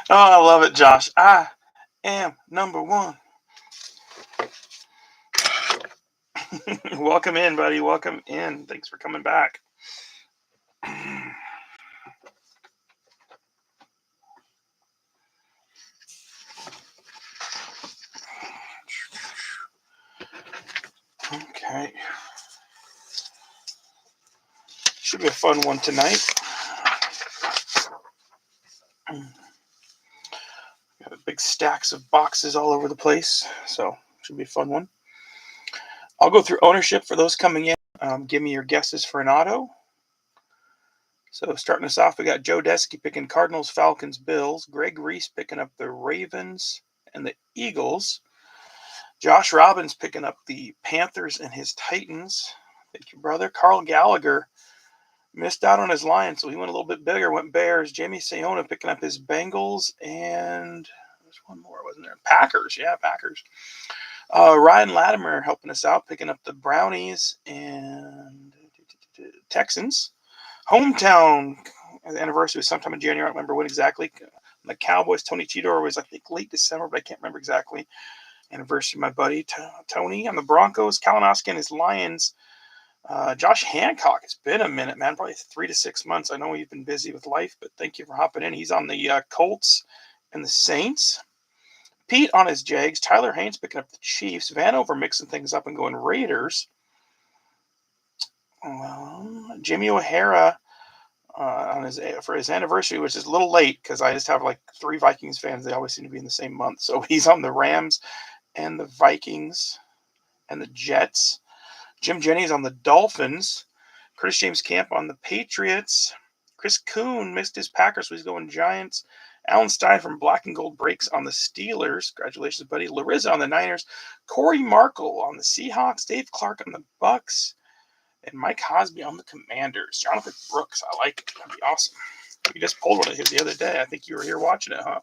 Oh, I love it, Josh. I am number one. Welcome in, buddy. Welcome in. Thanks for coming back. Okay. Should be a fun one tonight. Got big stacks of boxes all over the place, so should be a fun one. I'll go through ownership for those coming in. Give me your guesses for an auto. So starting us off, we got Joe Desky picking Cardinals, Falcons, Bills. Greg Reese picking up the Ravens and the Eagles. Josh Robbins picking up the Panthers and his Titans. Thank you, brother. Carl Gallagher missed out on his Lions, so he went a little bit bigger, went Bears. Jamie Sayona picking up his Bengals, and there's one more, wasn't there? Packers, yeah, Packers. Ryan Latimer helping us out, picking up the Brownies and Texans. Hometown anniversary was sometime in January. I don't remember when exactly. The Cowboys, Tony Tidor was, I think, late December, but I can't remember exactly. Anniversary, my buddy Tony. On the Broncos, Kalinowski and his Lions. Josh Hancock, it's been a minute, man. Probably 3 to 6 months. I know you've been busy with life, but thank you for hopping in. He's on the Colts and the Saints. Pete on his Jags. Tyler Haynes picking up the Chiefs. Vanover mixing things up and going Raiders. Jimmy O'Hara for his anniversary, which is a little late because I just have like 3 Vikings fans. They always seem to be in the same month. So he's on the Rams and the Vikings and the Jets. Jim Jennings on the Dolphins. Curtis James Camp on the Patriots. Chris Kuhn missed his Packers, so he's going Giants. Alan Stein from Black and Gold Breaks on the Steelers. Congratulations, buddy. Larissa on the Niners. Corey Markle on the Seahawks. Dave Clark on the Bucks. And Mike Hosby on the Commanders. Jonathan Brooks, I like it. That'd be awesome. You just pulled one of his the other day. I think you were here watching it, huh?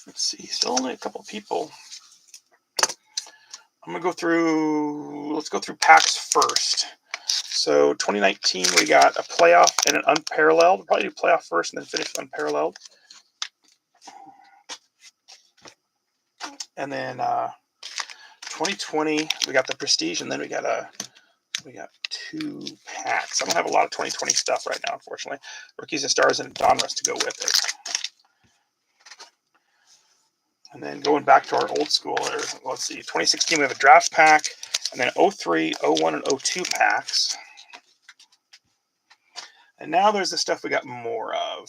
Let's see. Still only a couple people. I'm going to go through, let's go through packs first. So 2019, we got a playoff and an unparalleled. We'll probably do playoff first and then finish unparalleled. And then 2020, we got the Prestige, and then we got 2 packs. I don't have a lot of 2020 stuff right now, unfortunately. Rookies and Stars and Donruss to go with it. And then going back to our old school, let's see, 2016 we have a drafts pack, and then 03, 01, and 02 packs. And now there's the stuff we got more of.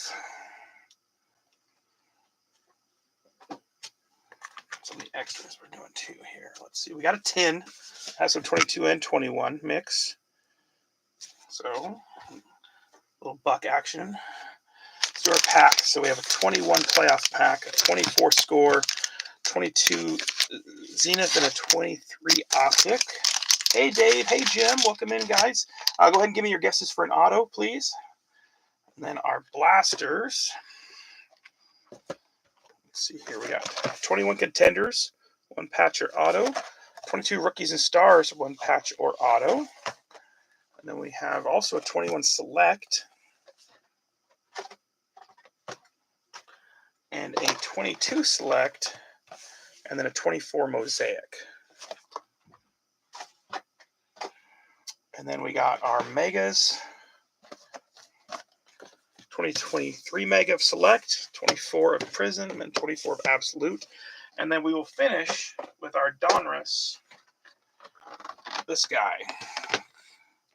Some of the extras we're doing too here. Let's see, we got a tin. Has some 22 and 21 mix. So, a little buck action. Let's do our packs. So we have a 21 playoff pack, a 24 score, 22 Zenith, and a 23 Optic. Hey, Dave. Hey, Jim. Welcome in, guys. Go ahead and give me your guesses for an auto, please. And then our blasters. Let's see here. We got 21 contenders, 1 patch or auto. 22 rookies and stars, 1 patch or auto. And then we have also a 21 select and a 22 select, and then a 24 mosaic. And then we got our megas. 2023 mega of select, 24 of prism, and 24 of absolute. And then we will finish with our Donruss. This guy.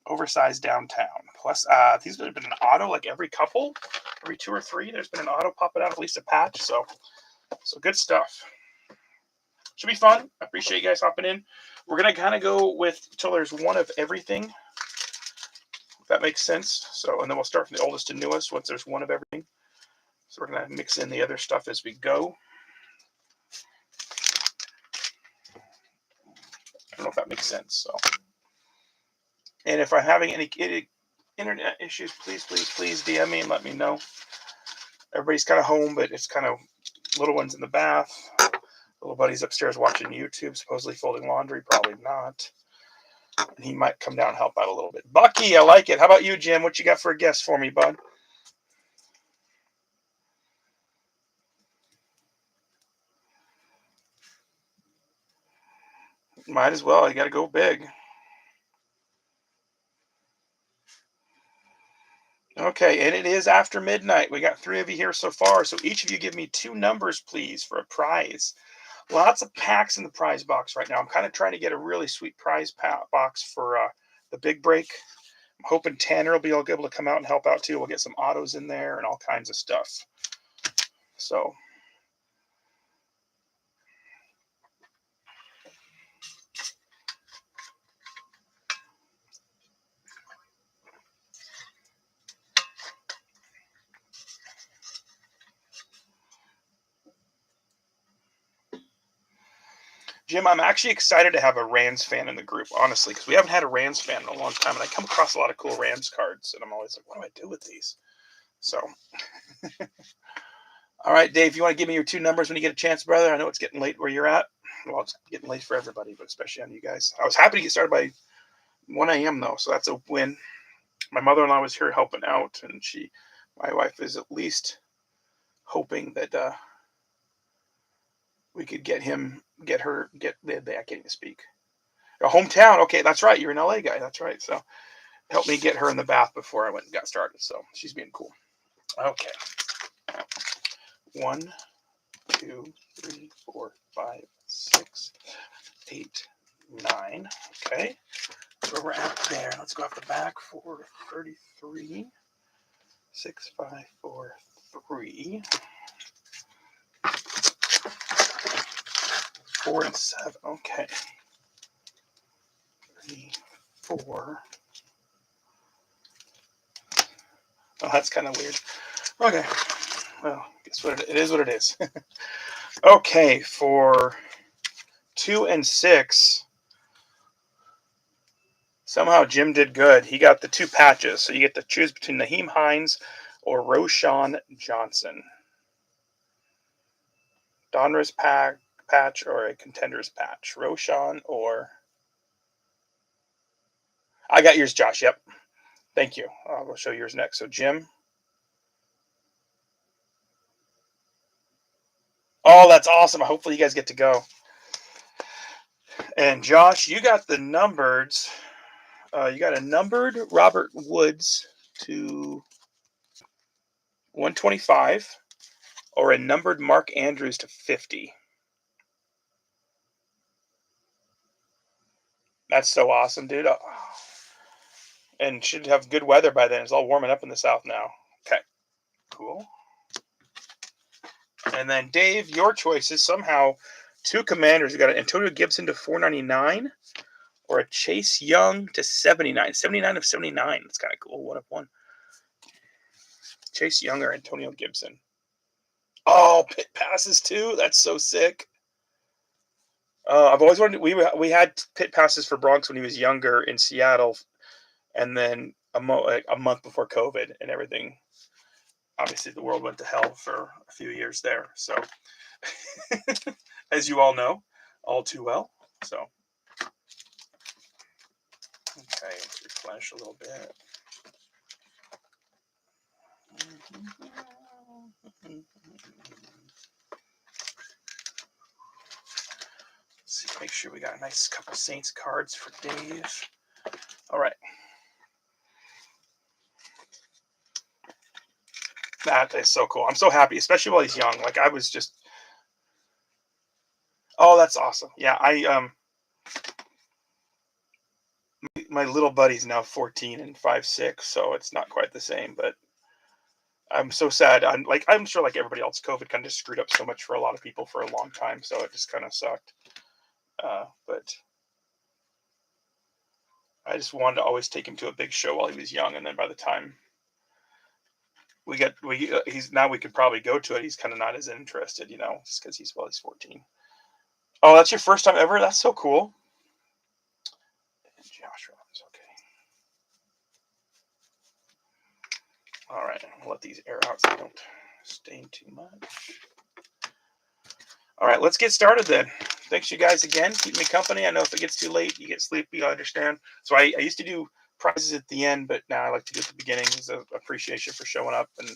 Oversized downtown. Plus, these have been an auto like every 2 or 3. There's been an auto popping out, at least a patch. So good stuff. Should be fun. I appreciate you guys hopping in. We're going to kind of go with until there's one of everything. If that makes sense. So, and then we'll start from the oldest to newest once there's one of everything. So we're going to mix in the other stuff as we go. I don't know if that makes sense. So, and if I'm having any internet issues, please DM me and let me know. Everybody's kind of home, but it's kind of little ones in the bath, Little buddy's upstairs watching YouTube, supposedly folding laundry. Probably not. And he might come down and help out a little bit. Bucky, I like it. How about you, Jim? What you got for a guess for me, bud? Might as well. You got to go big. Okay, and it is after midnight. We got 3 of you here so far. So each of you give me 2 numbers, please, for a prize. Lots of packs in the prize box right now. I'm kind of trying to get a really sweet prize box for the big break. I'm hoping Tanner will be able to come out and help out too. We'll get some autos in there and all kinds of stuff. So Jim, I'm actually excited to have a Rams fan in the group, honestly, because we haven't had a Rams fan in a long time, and I come across a lot of cool Rams cards, and I'm always like, what do I do with these? So, all right, Dave, you want to give me your 2 numbers when you get a chance, brother? I know it's getting late where you're at. Well, it's getting late for everybody, but especially on you guys. I was happy to get started by 1 a.m. though, so that's a win. My mother-in-law was here helping out, and my wife is at least hoping that we could I can't even speak. A hometown. Okay, that's right. You're an LA guy. That's right. So help me get her in the bath before I went and got started. So she's being cool. Okay. 1, 2, 3, 4, 5, 6, 8, 9. Okay. That's where we're at there. Let's go off the back. 4, 33. 6, 5, 4, 3. 4 and 7. Okay. 3, 4. Oh, that's kind of weird. Okay. Well, guess what? It is what it is. Okay, for 2 and 6. Somehow Jim did good. He got the 2 patches, so you get to choose between Nyheim Hines or Roschon Johnson. Donruss patch or a Contenders patch. Roschon or... I got yours, Josh. Yep. Thank you. I'll show yours next. So, Jim. Oh, that's awesome. Hopefully you guys get to go. And Josh, you got the numbers. You got a numbered Robert Woods to 125 or a numbered Mark Andrews to 50. That's so awesome, dude. Oh. And should have good weather by then. It's all warming up in the south now. Okay, cool. And then Dave, your choices. Somehow 2 Commanders. You got an Antonio Gibson to 499 or a Chase Young to 79. 79 of 79. That's kind of cool. 1 of 1. Chase Young or Antonio Gibson. Oh, pit passes too. That's so sick. I've always wanted. We had pit passes for Bronx when he was younger in Seattle, and then a month before COVID and everything. Obviously, the world went to hell for a few years there. So, as you all know, all too well. So, okay, let's replenish a little bit. Let's make sure we got a nice couple Saints cards for Dave. All right. That is so cool. I'm so happy, especially while he's young. Like I was just... Oh, that's awesome. Yeah, my little buddy's now 14 and 5'6", so it's not quite the same, but I'm so sad. I'm sure like everybody else, COVID kind of just screwed up so much for a lot of people for a long time, so it just kind of sucked. But I just wanted to always take him to a big show while he was young, and then by the time we could probably go to it, he's kind of not as interested, just because he's 14. Oh, that's your first time ever? That's so cool. And Josh Robbins, okay. All right, I'll let these air out so they don't stain too much. All right, let's get started then. Thanks you guys again. Keep me company. I know if it gets too late, you get sleepy. I understand. So I used to do prizes at the end, but now I like to do at the beginning as an appreciation for showing up. And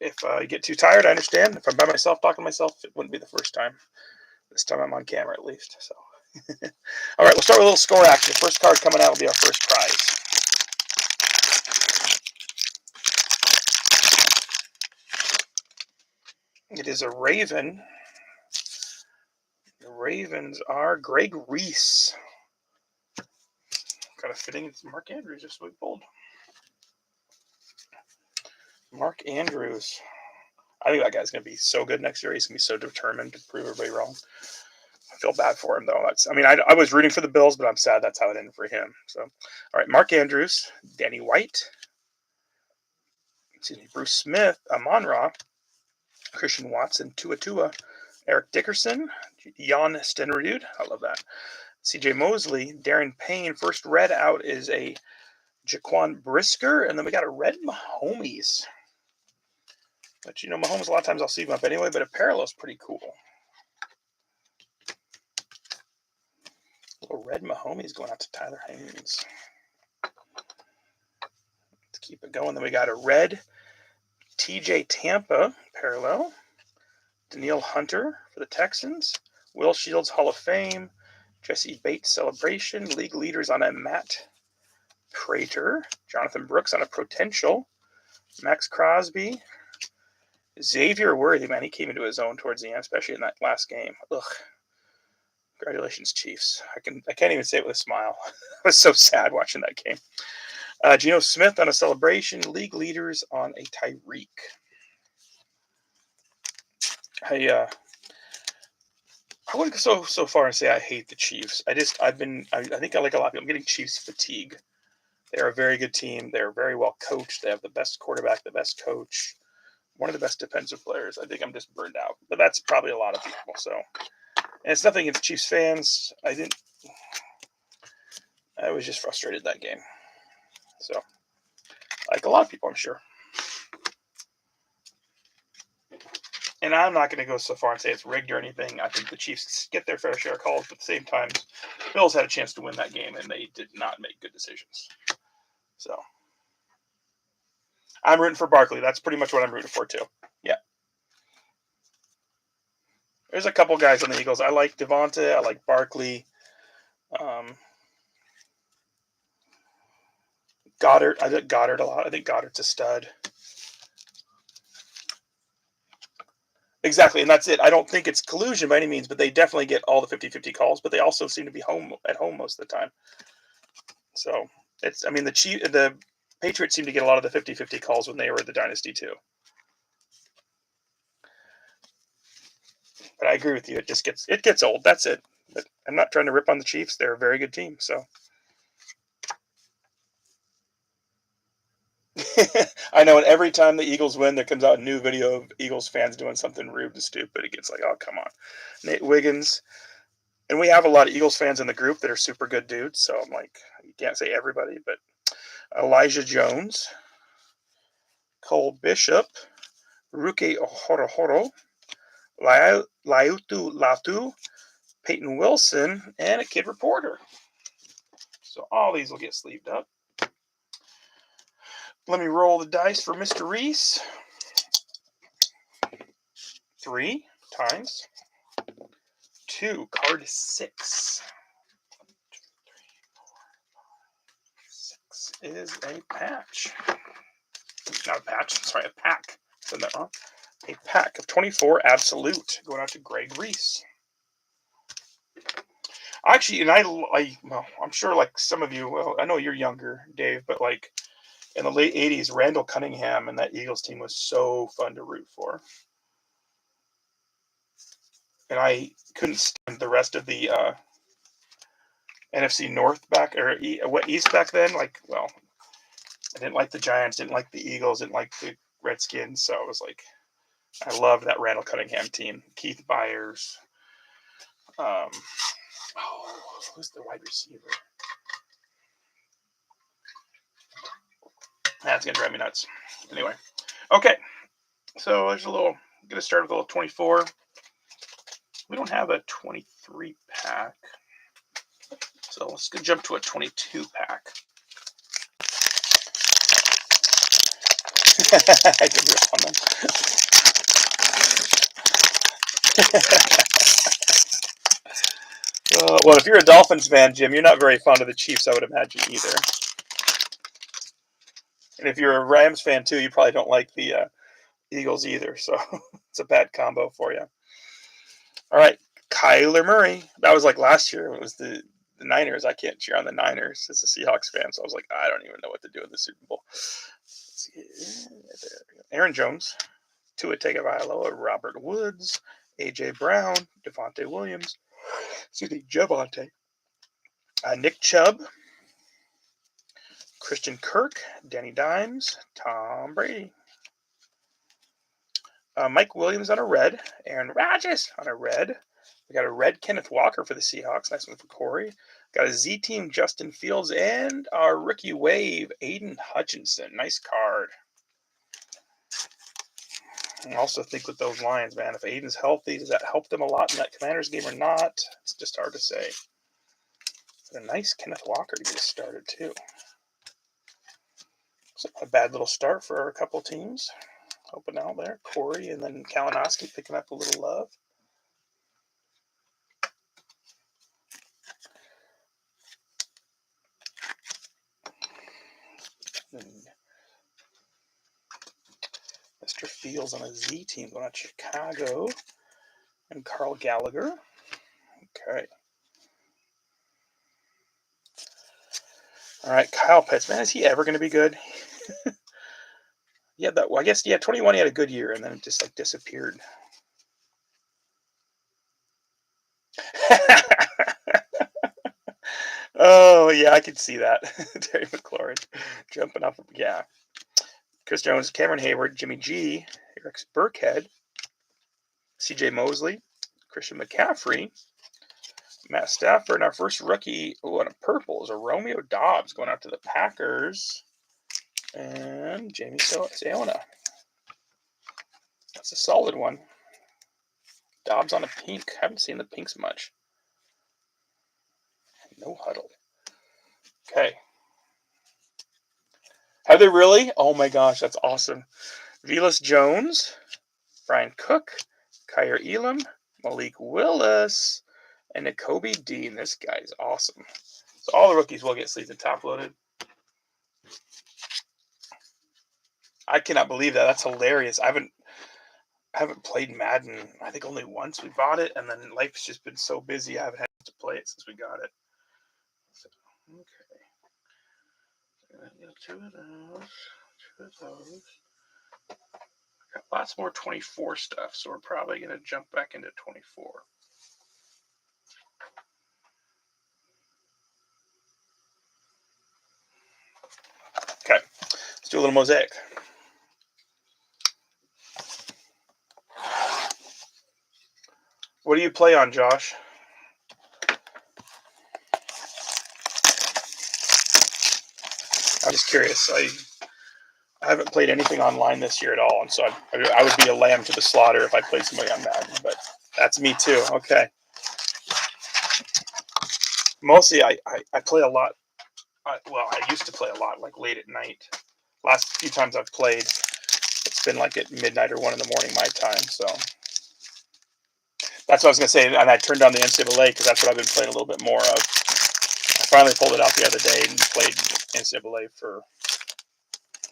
if you get too tired, I understand. If I'm by myself talking to myself, it wouldn't be the first time. This time I'm on camera at least. So, all right, we'll start with a little score action. The first card coming out will be our first prize. It is a Raven. The Ravens are Greg Reese. Kind of fitting. It's Mark Andrews, just so we pulled. Mark Andrews. I think that guy's going to be so good next year. He's going to be so determined to prove everybody wrong. I feel bad for him, though. I was rooting for the Bills, but I'm sad that's how it ended for him. So, all right, Mark Andrews, Danny White, Bruce Smith, Amon-Ra, Christian Watson, Tua, Eric Dickerson, Jan Stenrud. I love that. C.J. Mosley, Darren Payne. First red out is a Jaquan Brisker, and then we got a red Mahomes. But Mahomes, a lot of times I'll see him up anyway, but a parallel is pretty cool. Little red Mahomes going out to Tyler Haynes. Let's keep it going. Then we got a red TJ Tampa parallel. Danielle Hunter for the Texans. Will Shields Hall of Fame. Jesse Bates celebration. League leaders on a Matt Prater. Jonathan Brooks on a potential. Max Crosby. Xavier Worthy, man, he came into his own towards the end, especially in that last game. Ugh. Congratulations, Chiefs. I can't even say it with a smile. I was so sad watching that game. Geno Smith on a celebration. League leaders on a Tyreek. I wouldn't go so far and say I hate the Chiefs. I think I like a lot of people. I'm getting Chiefs fatigue. They're a very good team. They're very well coached. They have the best quarterback, the best coach, one of the best defensive players. I think I'm just burned out. But that's probably a lot of people. So, and it's nothing against Chiefs fans. I was just frustrated that game. So, like a lot of people, I'm sure. And I'm not going to go so far and say it's rigged or anything. I think the Chiefs get their fair share of calls, but at the same time, Bills had a chance to win that game, and they did not make good decisions. So, I'm rooting for Barkley. That's pretty much what I'm rooting for, too. Yeah. There's a couple guys on the Eagles. I like Devonta. I like Barkley. Goddard. I like Goddard a lot. I think Goddard's a stud. Exactly, and that's it. I don't think it's collusion by any means, but they definitely get all the 50-50 calls, but they also seem to be at home most of the time. So, the Patriots seem to get a lot of the 50-50 calls when they were the dynasty too. But I agree with you. It gets old. That's it. But I'm not trying to rip on the Chiefs. They're a very good team, so I know, and every time the Eagles win, there comes out a new video of Eagles fans doing something rude and stupid. It gets like, oh, come on. Nate Wiggins. And we have a lot of Eagles fans in the group that are super good dudes, so I'm like, you can't say everybody, but Elijah Jones, Cole Bishop, Ruke Ohorohoro, Laiutu Latu, Peyton Wilson, and a kid reporter. So all these will get sleeved up. Let me roll the dice for Mr. Reese. 3 times 2, card 6. 6 is a patch. Not a patch, sorry, a pack. Said that wrong. A pack of 24 absolute going out to Greg Reese. Actually, and I'm sure like some of you, well, I know you're younger, Dave, but like in the late 80s, Randall Cunningham and that Eagles team was so fun to root for. And I couldn't stand the rest of the NFC North East back then. Like, well, I didn't like the Giants, didn't like the Eagles, didn't like the Redskins. So it was like, I loved that Randall Cunningham team. Keith Byers. Who's the wide receiver? That's going to drive me nuts. Anyway. Okay. So there's going to start with a little 24. We don't have a 23 pack. So let's go jump to a 22 pack. I could rip on them. Well, if you're a Dolphins fan, Jim, you're not very fond of the Chiefs, I would imagine, either. And if you're a Rams fan, too, you probably don't like the Eagles either. So it's a bad combo for you. All right, Kyler Murray. That was like last year. It was the Niners. I can't cheer on the Niners as a Seahawks fan. So I was like, I don't even know what to do in the Super Bowl. Let's see. Aaron Jones, Tua Tagovailoa, Robert Woods, A.J. Brown, Devontae Williams, Javonte, Nick Chubb, Christian Kirk, Danny Dimes, Tom Brady, Mike Williams on a red, Aaron Rodgers on a red. We got a red Kenneth Walker for the Seahawks. Nice one for Corey. Got a Z-Team Justin Fields and our rookie wave, Aiden Hutchinson. Nice card. I also think with those Lions, man, if Aiden's healthy, does that help them a lot in that Commanders game or not? It's just hard to say. But a nice Kenneth Walker to get us started, too. So a bad little start for a couple teams. Helping out there. Corey and then Kalinowski picking up a little love. And Mr. Fields on a Z team going out Chicago. And Carl Gallagher. Okay. All right, Kyle Pitts. Man, is he ever going to be good? Yeah, I guess, 21 he had a good year, and then it just, like, disappeared. Oh, yeah, I can see that. Terry McLaurin jumping up. Yeah. Chris Jones, Cameron Hayward, Jimmy G, Eric Burkhead, CJ Mosley, Christian McCaffrey, Matt Stafford, and our first rookie, on a purple, is a Romeo Doubs going out to the Packers. And Jamie Sayona. That's a solid one. Doubs on a pink. Haven't seen the pinks much. No huddle. Okay. Have they really? Oh my gosh, that's awesome. Velus Jones, Brian Cook, Kyer Elam, Malik Willis, and Nakobe Dean. This guy is awesome. So all the rookies will get season top loaded. I cannot believe that. That's hilarious. I haven't played Madden. I think only once we bought it, and then life's just been so busy. I haven't had to play it since we got it. So, okay. Two of those. Got lots more 24 stuff, so we're probably going to jump back into 24. Okay, let's do a little mosaic. What do you play on, Josh? I'm just curious. I haven't played anything online this year at all, and so I would be a lamb to the slaughter if I played somebody on Madden, but that's me too. Okay. Mostly I play a lot. I used to play a lot, like late at night. Last few times I've played, it's been like at midnight or 1 in the morning my time, so that's what I was going to say, and I turned on the NCAA because that's what I've been playing a little bit more of. I finally pulled it out the other day and played NCAA for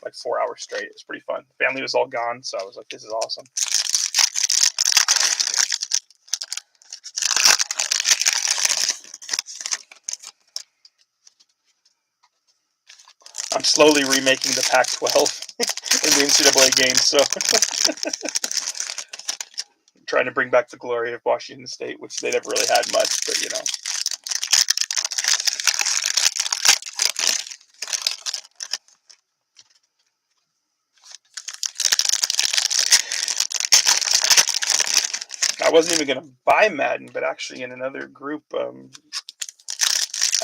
like 4 hours straight. It was pretty fun. Family was all gone, so I was like, this is awesome. I'm slowly remaking the Pac-12 in the NCAA game, so trying to bring back the glory of Washington State, which they never really had much, but you know. I wasn't even going to buy Madden, but actually in another group, I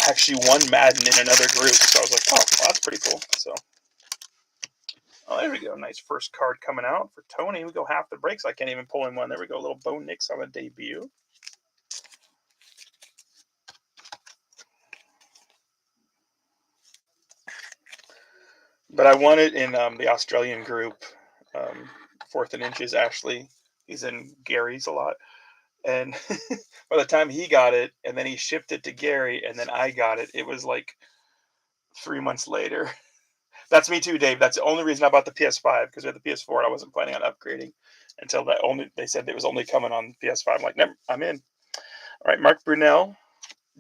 actually won Madden in another group, so I was like, oh, well, that's pretty cool. So Oh, there we go. Nice first card coming out for Tony. We go half the breaks. I can't even pull in one. There we go. A little Bo Nix on the debut. But I won it in the Australian group. 4th and Inches, Ashley. He's in Gary's a lot. And by the time he got it, and then he shipped it to Gary, and then I got it, it was like 3 months later. That's me too, Dave. That's the only reason I bought the PS5, because with the PS4, I wasn't planning on upgrading until they said it was only coming on PS5. I'm like, never, I'm in. All right, Mark Brunell,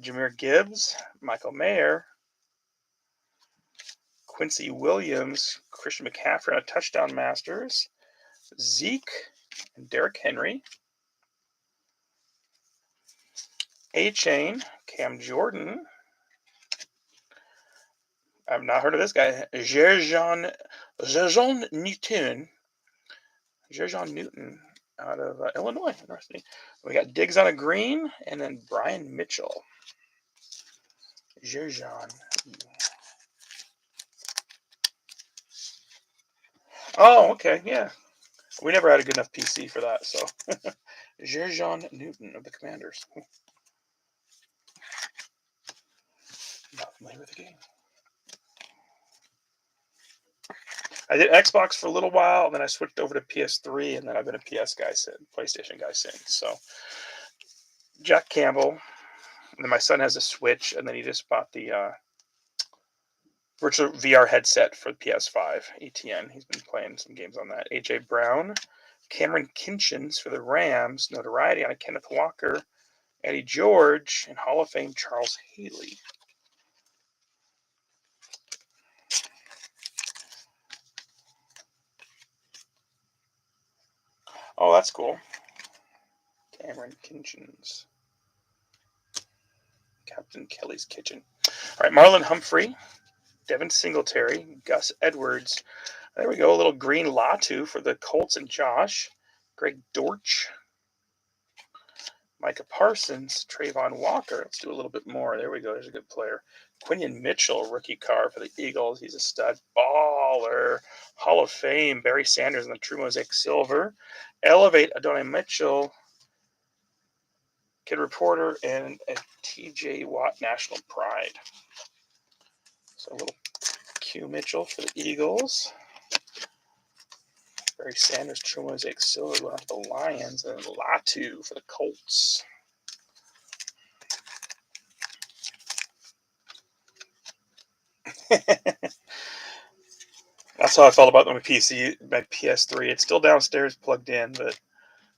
Jahmyr Gibbs, Michael Mayer, Quincy Williams, Christian McCaffrey on a touchdown Masters, Zeke, and Derrick Henry. A-Chain, Cam Jordan. I've not heard of this guy. Jerjon Newton. Jerjon Newton out of Illinois University. We got Diggs on a green, and then Brian Mitchell. Jerjon. Oh, okay, yeah. We never had a good enough PC for that, so. Jerjon Newton of the Commanders. Not familiar with the game. I did Xbox for a little while, and then I switched over to PS3, and then I've been a PS guy since, PlayStation guy since. So, Jack Campbell, and then my son has a Switch, and then he just bought the virtual VR headset for the PS5, ETN. He's been playing some games on that. A.J. Brown, Cameron Kinchins for the Rams, notoriety on a Kenneth Walker, Eddie George, and Hall of Fame Charles Haley. Oh, that's cool. Cameron Kinchins. Captain Kelly's Kitchen. All right, Marlon Humphrey, Devin Singletary, Gus Edwards. There we go. A little green Latu for the Colts and Josh. Greg Dortch. Micah Parsons. Trayvon Walker. Let's do a little bit more. There we go. There's a good player. Quinion Mitchell, rookie card for the Eagles. He's a stud baller. Hall of Fame. Barry Sanders in the True Mosaic Silver. Elevate Adonai Mitchell. Kid Reporter, and a TJ Watt National Pride. So a little Q Mitchell for the Eagles. Barry Sanders, True Mosaic Silver going off the Lions, and Latu for the Colts. That's how I felt about my PC, my PS3. It's still downstairs plugged in, but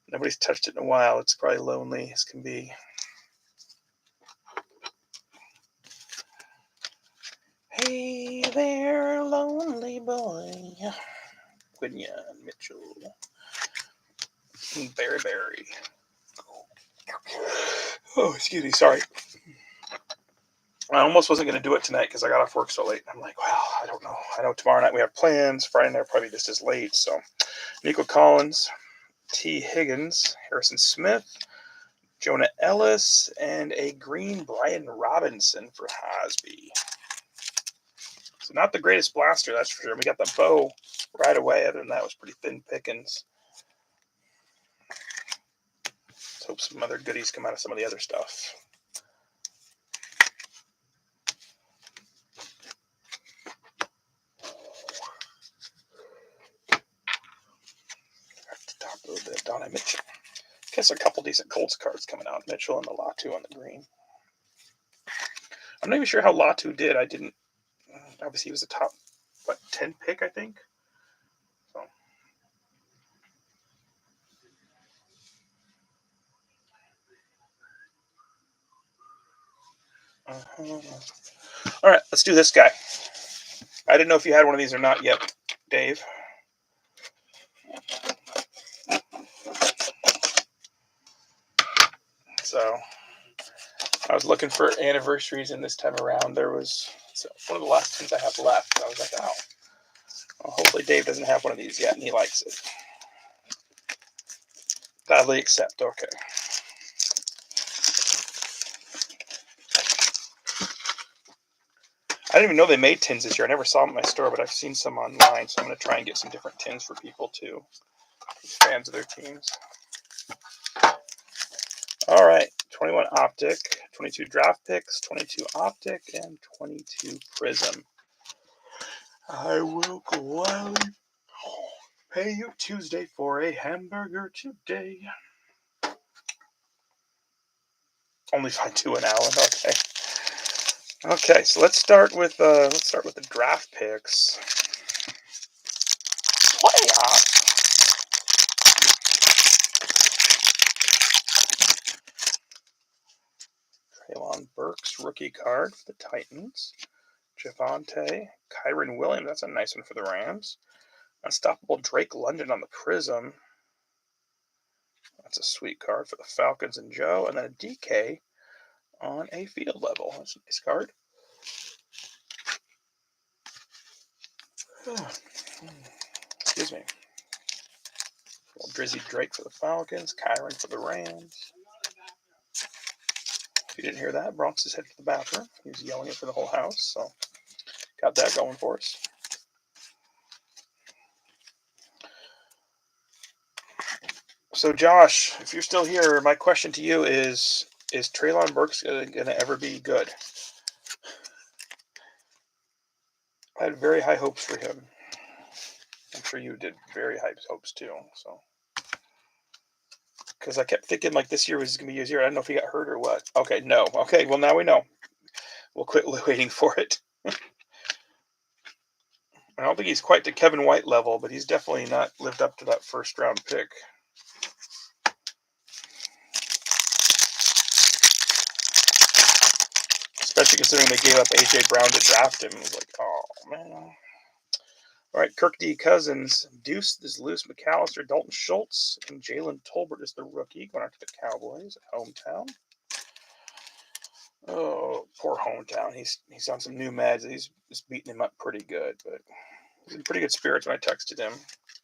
nobody's touched it in a while. It's probably lonely as can be. Hey there, lonely boy. Quinion Mitchell. Barry. Oh, excuse me. Sorry. I almost wasn't going to do it tonight because I got off work so late. I'm like, well, I don't know. I know tomorrow night we have plans. Friday night probably just as late. So, Nico Collins, T. Higgins, Harrison Smith, Jonah Ellis, and a green Brian Robinson for Hosby. So not the greatest blaster, that's for sure. We got the bow right away. Other than that, it was pretty thin pickings. Let's hope some other goodies come out of some of the other stuff. At the top a little bit, Donnie Mitchell. Guess a couple decent Colts cards coming out. Mitchell and the Latu on the green. I'm not even sure how Latu did. I didn't. Obviously, he was a top, 10 pick, I think. So. All right, let's do this guy. I didn't know if you had one of these or not yet, Dave. So I was looking for anniversaries, and this time around there was one of the last ones I have left. I was like, oh, well, hopefully Dave doesn't have one of these yet, and he likes it. Gladly accept. Okay. I didn't even know they made tins this year. I never saw them in my store, but I've seen some online, so I'm going to try and get some different tins for people too, fans of their teams. All right, 21 Optic, 22 Draft Picks, 22 Optic, and 22 Prism. I will gladly pay you Tuesday for a hamburger today. Only find 2 in Allen. Okay. Okay, so let's start with the draft picks. Playoffs. Treylon Burks, rookie card for the Titans. Javonte, Kyren Williams, that's a nice one for the Rams. Unstoppable Drake London on the Prism. That's a sweet card for the Falcons and Joe. And then a DK on a field level. That's a nice card. Excuse me. Drizzy Drake for the Falcons. Kyren for the Rams. If you didn't hear that, Bronx is headed to the bathroom. He was yelling it for the whole house, so got that going for us. So, Josh, if you're still here, my question to you is Treylon Burks going to ever be good? I had very high hopes for him. I'm sure you did very high hopes too. So, because I kept thinking like this year was going to be his year. I don't know if he got hurt or what. Okay, no. Okay, well now we know. We'll quit waiting for it. I don't think he's quite to Kevin White level, but he's definitely not lived up to that first round pick. Especially considering they gave up A.J. Brown to draft him. It was like, oh, man. All right, Kirk D. Cousins. Deuce is Lewis McAllister. Dalton Schultz. And Jalen Tolbert is the rookie going after the Cowboys at hometown. Oh, poor hometown. He's on some new meds. He's beating him up pretty good, but he's in pretty good spirits when I texted him.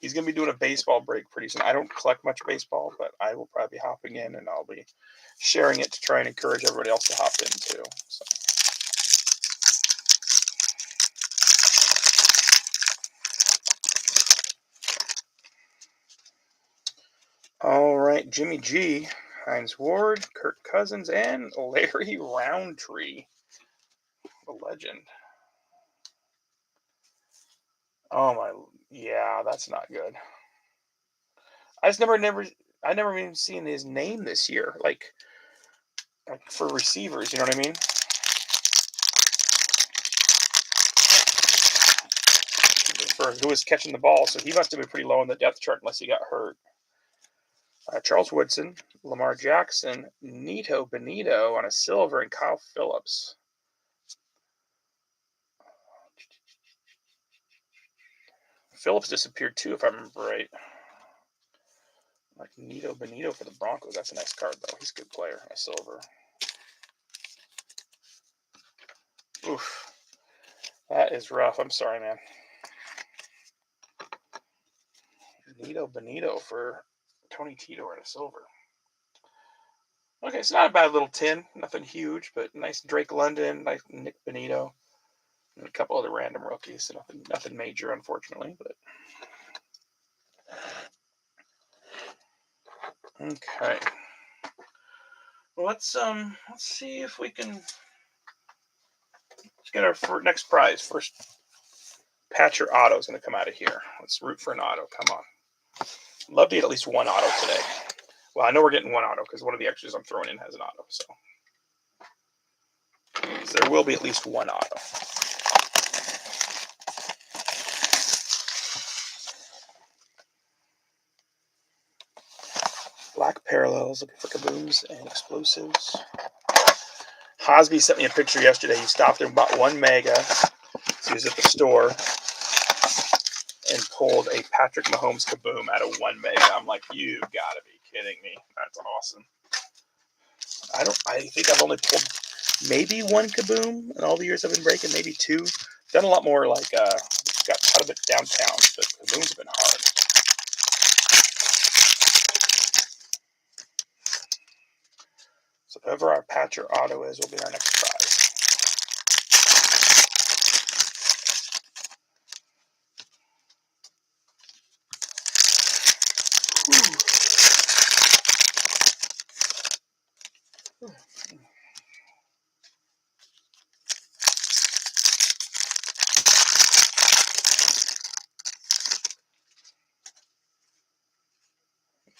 He's going to be doing a baseball break pretty soon. I don't collect much baseball, but I will probably be hopping in, and I'll be sharing it to try and encourage everybody else to hop in too. So. All right, Jimmy G, Hines Ward, Kirk Cousins, and Larry Roundtree, the legend. Oh my, yeah, that's not good. I never even seen his name this year, like for receivers. You know what I mean? For who was catching the ball, so he must have been pretty low on the depth chart unless he got hurt. Charles Woodson, Lamar Jackson, Nito Benito on a silver, and Kyle Phillips. Phillips disappeared too, if I remember right. Like Nito Benito for the Broncos. That's a nice card, though. He's a good player. A silver. Oof. That is rough. I'm sorry, man. Nito Benito for Tony Tito at a silver. Okay, it's not a bad little tin. Nothing huge, but nice Drake London, nice Nick Benito, and a couple other random rookies. So nothing major, unfortunately. But okay. Well, let's see if we can. Let's get our next prize. First Patcher auto is going to come out of here. Let's root for an auto. Come on. Love to get at least one auto today. Well, I know we're getting one auto because one of the extras I'm throwing in has an auto. So there will be at least one auto. Black Parallels, looking for kabooms and explosives. Hosby sent me a picture yesterday. He stopped and bought one mega. He was at the store and pulled a Patrick Mahomes kaboom out of one mega. I'm like, you gotta be kidding me. That's awesome. I think I've only pulled maybe one kaboom in all the years I've been breaking, maybe two. Done a lot more like got quite a bit downtown, but kabooms have been hard. So whoever our Patcher auto is will be our next prize.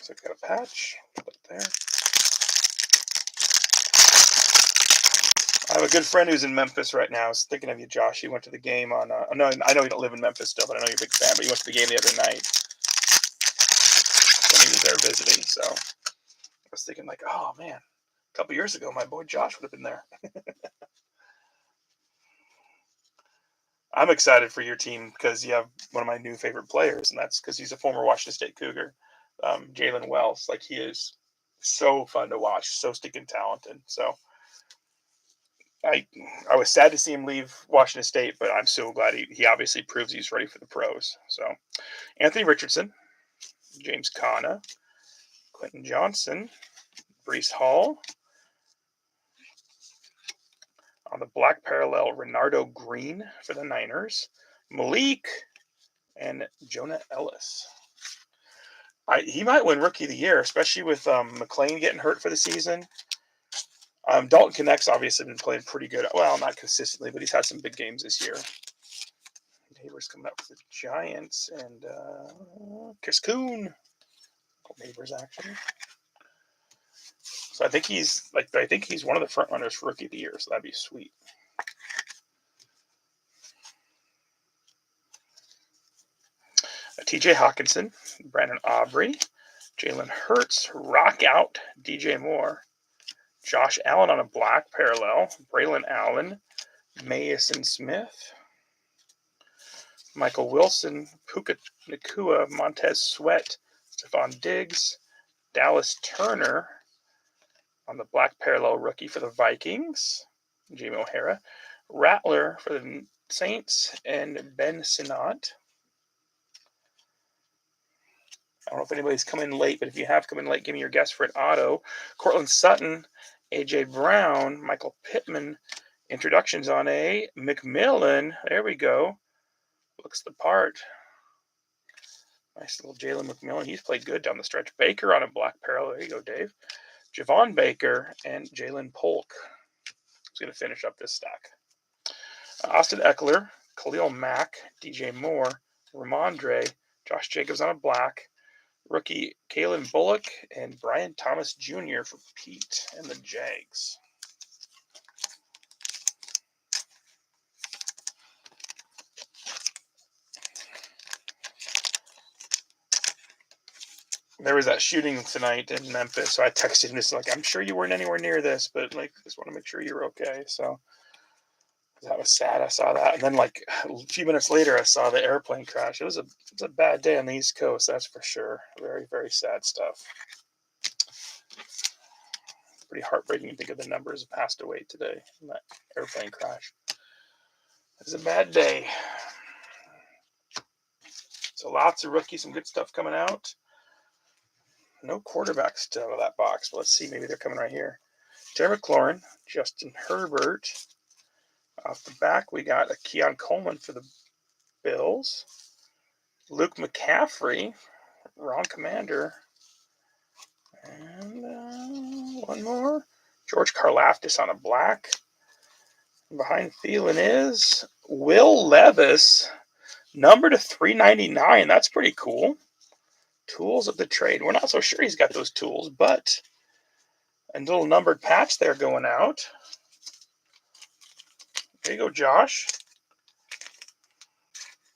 So I got a patch. Put that there. I have a good friend who's in Memphis right now. I was thinking of you, Josh. He went to the game on. No, I know you don't live in Memphis still, but I know you're a big fan. But he went to the game the other night when he was there visiting. So I was thinking, like, oh man, a couple years ago, my boy Josh would have been there. I'm excited for your team because you have one of my new favorite players, and that's because he's a former Washington State Cougar, Jalen Wells. Like, he is so fun to watch, so stinking talented. So I was sad to see him leave Washington State, but I'm so glad he obviously proves he's ready for the pros. So Anthony Richardson, James Conner, Quentin Johnson, Breece Hall. On the black parallel, Renardo Green for the Niners, Malik, and Jonah Ellis. He might win Rookie of the Year, especially with McLean getting hurt for the season. Dalton Knecht's obviously been playing pretty good. Well, not consistently, but he's had some big games this year. Neighbors coming up for the Giants, and Chris Kuhn. Neighbors, actually. So I think he's one of the front runners for Rookie of the Year, so that'd be sweet. TJ Hawkinson, Brandon Aubrey, Jalen Hurts, Rock Out, DJ Moore, Josh Allen on a black parallel, Braylon Allen, Mason Smith, Michael Wilson, Puka Nacua, Montez Sweat, Stephon Diggs, Dallas Turner on the black parallel rookie for the Vikings, Jamie O'Hara, Rattler for the Saints, and Ben Sinnott. I don't know if anybody's come in late, but if you have come in late, give me your guess for an auto. Cortland Sutton, A.J. Brown, Michael Pittman. Introductions on a McMillan. There we go. Looks the part. Nice little Jalen McMillan. He's played good down the stretch. Baker on a black parallel. There you go, Dave. Javon Baker and Jalen Polk. Who's going to finish up this stack? Austin Eckler, Khalil Mack, DJ Moore, Ramondre, Josh Jacobs on a black. Rookie Kalen Bullock and Brian Thomas Jr. for Pete and the Jags. There was that shooting tonight in Memphis, so I texted him just like, I'm sure you weren't anywhere near this, but like, just want to make sure you're okay. So that was sad. I saw that, and then like a few minutes later, I saw the airplane crash. It was a bad day on the East Coast, that's for sure. Very, very sad stuff. Pretty heartbreaking to think of the numbers that passed away today in that airplane crash. It was a bad day. So lots of rookies, some good stuff coming out. No quarterbacks still out of that box, but let's see. Maybe they're coming right here. Terry McLaurin, Justin Herbert. Off the back, we got a Keon Coleman for the Bills. Luke McCaffrey, Ron Commander. And one more. George Karlaftis on a black. And behind Thielen is Will Levis, number to 399. That's pretty cool. Tools of the trade. We're not so sure he's got those tools, but a little numbered patch there going out. There you go, Josh.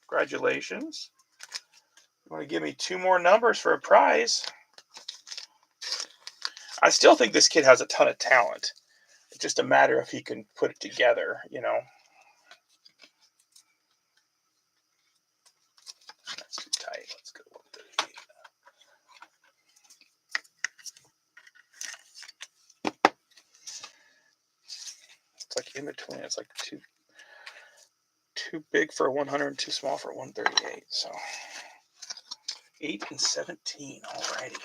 Congratulations. You want to give me 2 more numbers for a prize? I still think this kid has a ton of talent. It's just a matter if he can put it together, you know. That's too tight. Let's go 138. It's like in between. It's like too big for 100 and too small for 138. So 8 and 17 already.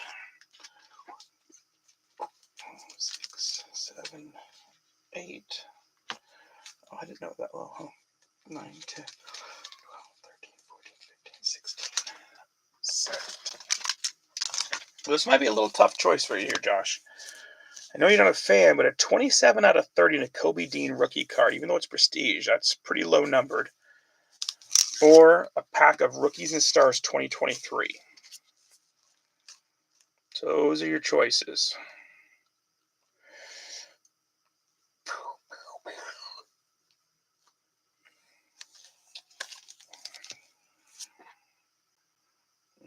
6, 7, 8. Oh, I didn't know that well. Oh, 9, 10, 12, 13, 14, 15, 16, 17. This might be a little tough choice for you here, Josh. I know you're not a fan, but a 27 out of 30 Nakobe Dean rookie card, even though it's prestige, that's pretty low numbered, for a pack of Rookies and Stars 2023. So those are your choices.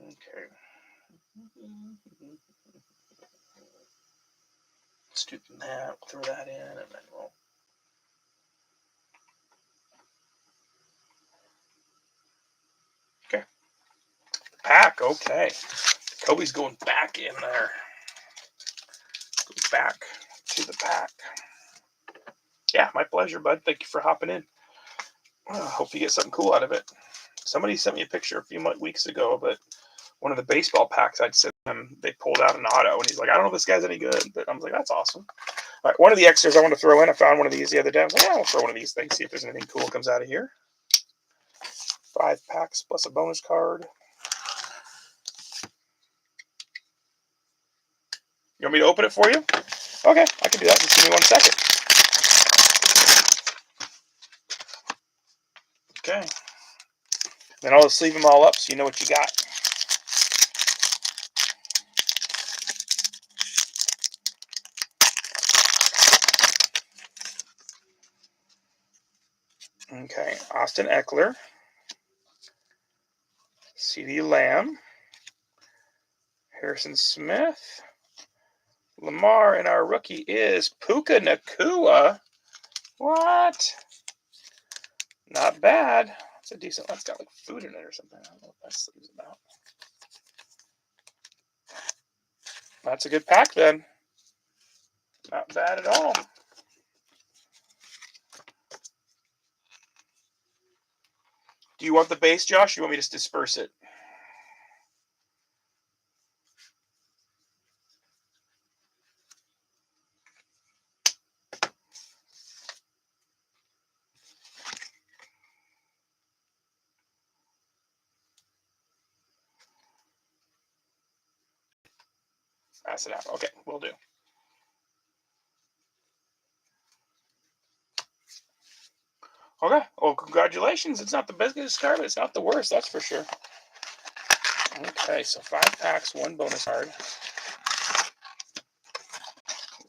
Okay. Let's do that. We'll throw that in, and then we'll. Okay. Pack. Okay. Kobe's going back in there. Go back to the pack. Yeah, my pleasure, bud. Thank you for hopping in. Hope you get something cool out of it. Somebody sent me a picture a few weeks ago, but one of the baseball packs I'd sent them, they pulled out an auto, and he's like, I don't know if this guy's any good, but I was like, that's awesome. All right, one of the extras I want to throw in, I found one of these the other day. I was like, yeah, I'll throw one of these things, see if there's anything cool comes out of here. 5 packs plus a bonus card. You want me to open it for you? Okay, I can do that. Just give me 1 second. Okay. Then I'll just leave them all up so you know what you got. Okay, Austin Eckler, CeeDee Lamb, Harrison Smith, Lamar, and our rookie is Puka Nacua. What? Not bad. It's a decent one. It's got like food in it or something. I don't know what that sleeve's about. That's a good pack then. Not bad at all. Do you want the base, Josh? Or you want me to just disperse it? Pass it out. Okay, we'll do. Okay. Well, congratulations. It's not the biggest card, but it's not the worst. That's for sure. Okay, so 5 packs, 1 bonus card.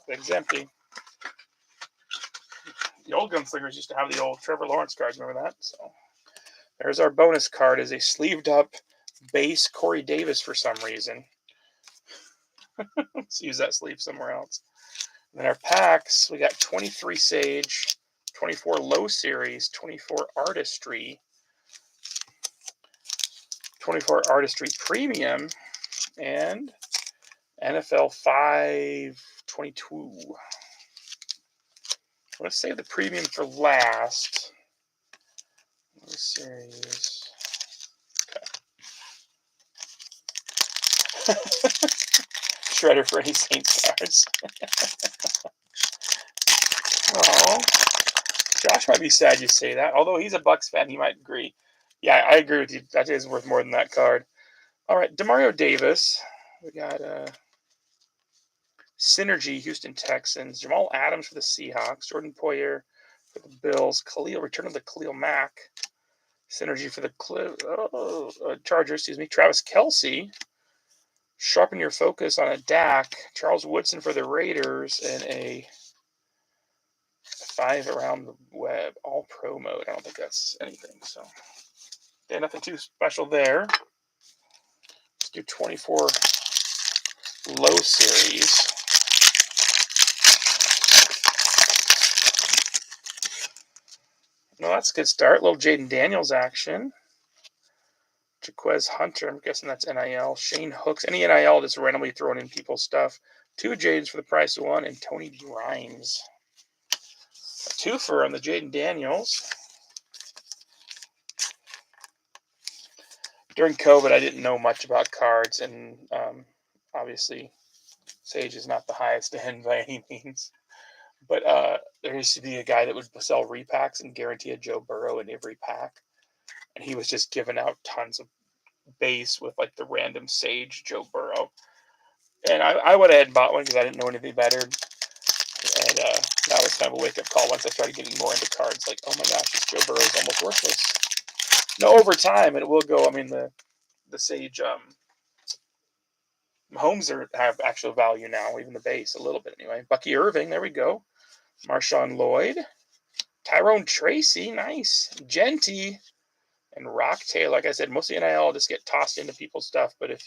Thing's empty. The old Gunslingers used to have the old Trevor Lawrence cards. Remember that? So there's our bonus card. Is a sleeved up base Corey Davis for some reason. Let's use that sleeve somewhere else. And then our packs, we got 23 Sage, 24 Low Series, 24 Artistry, 24 Artistry Premium, and NFL 522. Let's save the premium for last. Low Series. Okay. Shredder for any Saints cards. Oh, Josh might be sad you say that. Although he's a Bucks fan, he might agree. Yeah, I agree with you. That is worth more than that card. All right, Demario Davis. We got Synergy, Houston Texans. Jamal Adams for the Seahawks. Jordan Poyer for the Bills. Return of the Khalil Mack. Synergy for the Chargers. Excuse me. Travis Kelce. Sharpen your focus on a Dak. Charles Woodson for the Raiders, and a 5 around the web. All pro mode. I don't think that's anything. So, yeah, nothing too special there. Let's do 24 Low Series. Well, that's a good start. Little Jaden Daniels action. Jaquez Hunter, I'm guessing that's NIL. Shane Hooks, any NIL that's randomly thrown in people's stuff. 2 Jadens for the price of 1, and Tony D. Rhymes. A 2-fer on the Jaden Daniels. During COVID, I didn't know much about cards, and obviously, Sage is not the highest end by any means. But there used to be a guy that would sell repacks and guarantee a Joe Burrow in every pack. And he was just giving out tons of base with like the random Sage Joe Burrow. And I went ahead and bought one because I didn't know anything better. And that was kind of a wake-up call once I started getting more into cards. Like, oh my gosh, this Joe Burrow is almost worthless. No, over time, it will go. I mean, the Sage Mahomes have actual value now, even the base, a little bit anyway. Bucky Irving, there we go. Marshawn Lloyd. Tyrone Tracy, nice. Genty. And Rock Taylor. Like I said, most of the NIL just get tossed into people's stuff, but if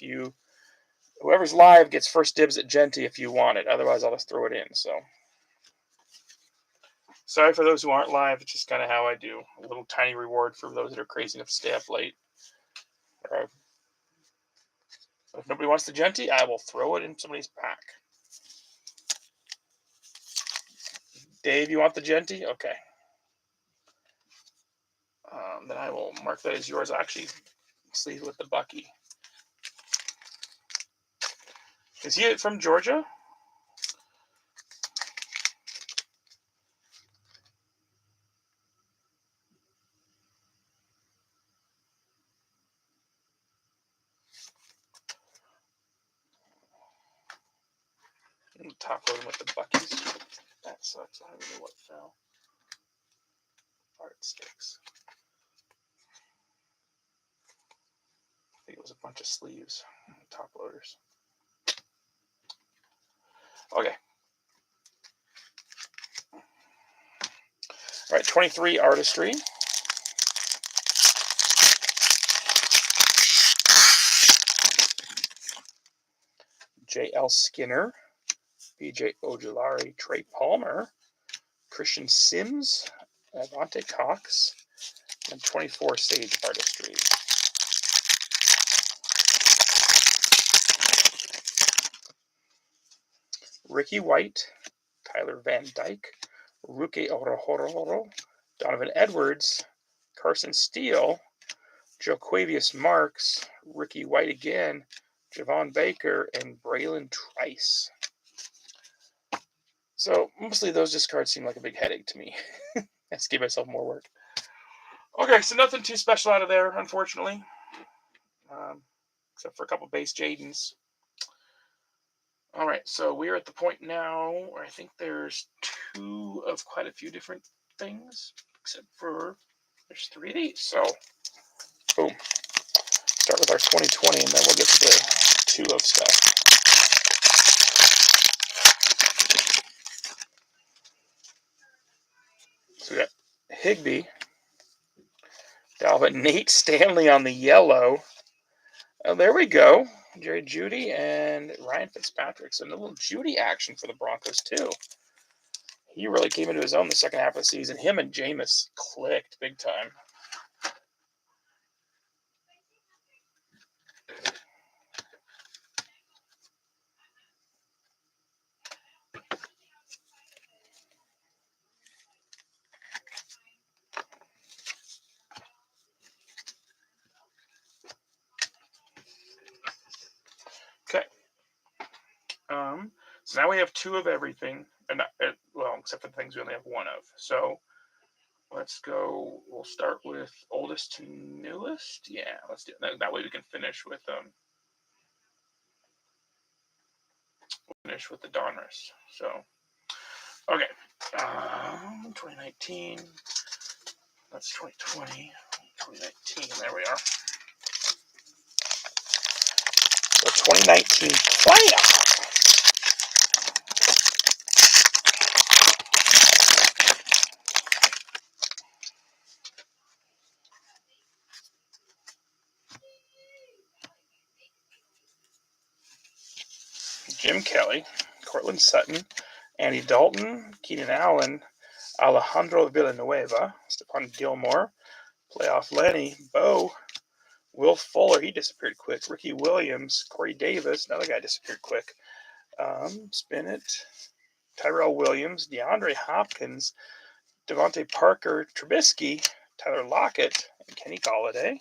whoever's live gets first dibs at Genty if you want it. Otherwise, I'll just throw it in. So, sorry for those who aren't live. It's just kind of how I do. A little tiny reward for those that are crazy enough to stay up late. If nobody wants the Genty, I will throw it in somebody's pack. Dave, you want the Genty? Okay. Then I will mark that as yours. I'll actually sleeve with the Bucky. Is he from Georgia? Top loading with the Buckies. That sucks. I don't even know what fell. Art sticks. I think it was a bunch of sleeves. Top loaders. Okay. All right, 23 Artistry. J.L. Skinner. B.J. Ojulari. Trey Palmer. Christian Sims. Avante Cox. And 24 Sage Artistry. Ricky White. Tyler Van Dyke. Ruke Orohoro. Donovan Edwards. Carson Steele. Joquavius Marks. Ricky White again. Javon Baker. And Braylon Trice. So, mostly those discards seem like a big headache to me. Let's give myself more work. Okay, so nothing too special out of there, unfortunately. Except for a couple base Jadens. All right, so we're at the point now where I think there's 2 of quite a few different things, except for there's 3 of these. So, boom. Start with our 2020, and then we'll get to the 2 of stuff. So we got Higbee, Dalvin, Nate Stanley on the yellow. Oh, there we go. Jerry Jeudy and Ryan Fitzpatrick. So a little Jeudy action for the Broncos, too. He really came into his own the second half of the season. Him and Jameis clicked big time. Okay. So now we have 2 of everything. And well, except for the things we only have 1 of. So let's go. We'll start with oldest to newest. Yeah, let's do it. That way we can finish with the Donruss. So, okay. 2019. That's 2020. 2019. There we are. So 2019 playoff. Jim Kelly, Cortland Sutton, Andy Dalton, Keenan Allen, Alejandro Villanueva, Stephon Gilmore, Playoff Lenny, Bo, Will Fuller, he disappeared quick, Ricky Williams, Corey Davis, another guy disappeared quick, Spin It, Tyrell Williams, DeAndre Hopkins, Devontae Parker, Trubisky, Tyler Lockett, and Kenny Golladay.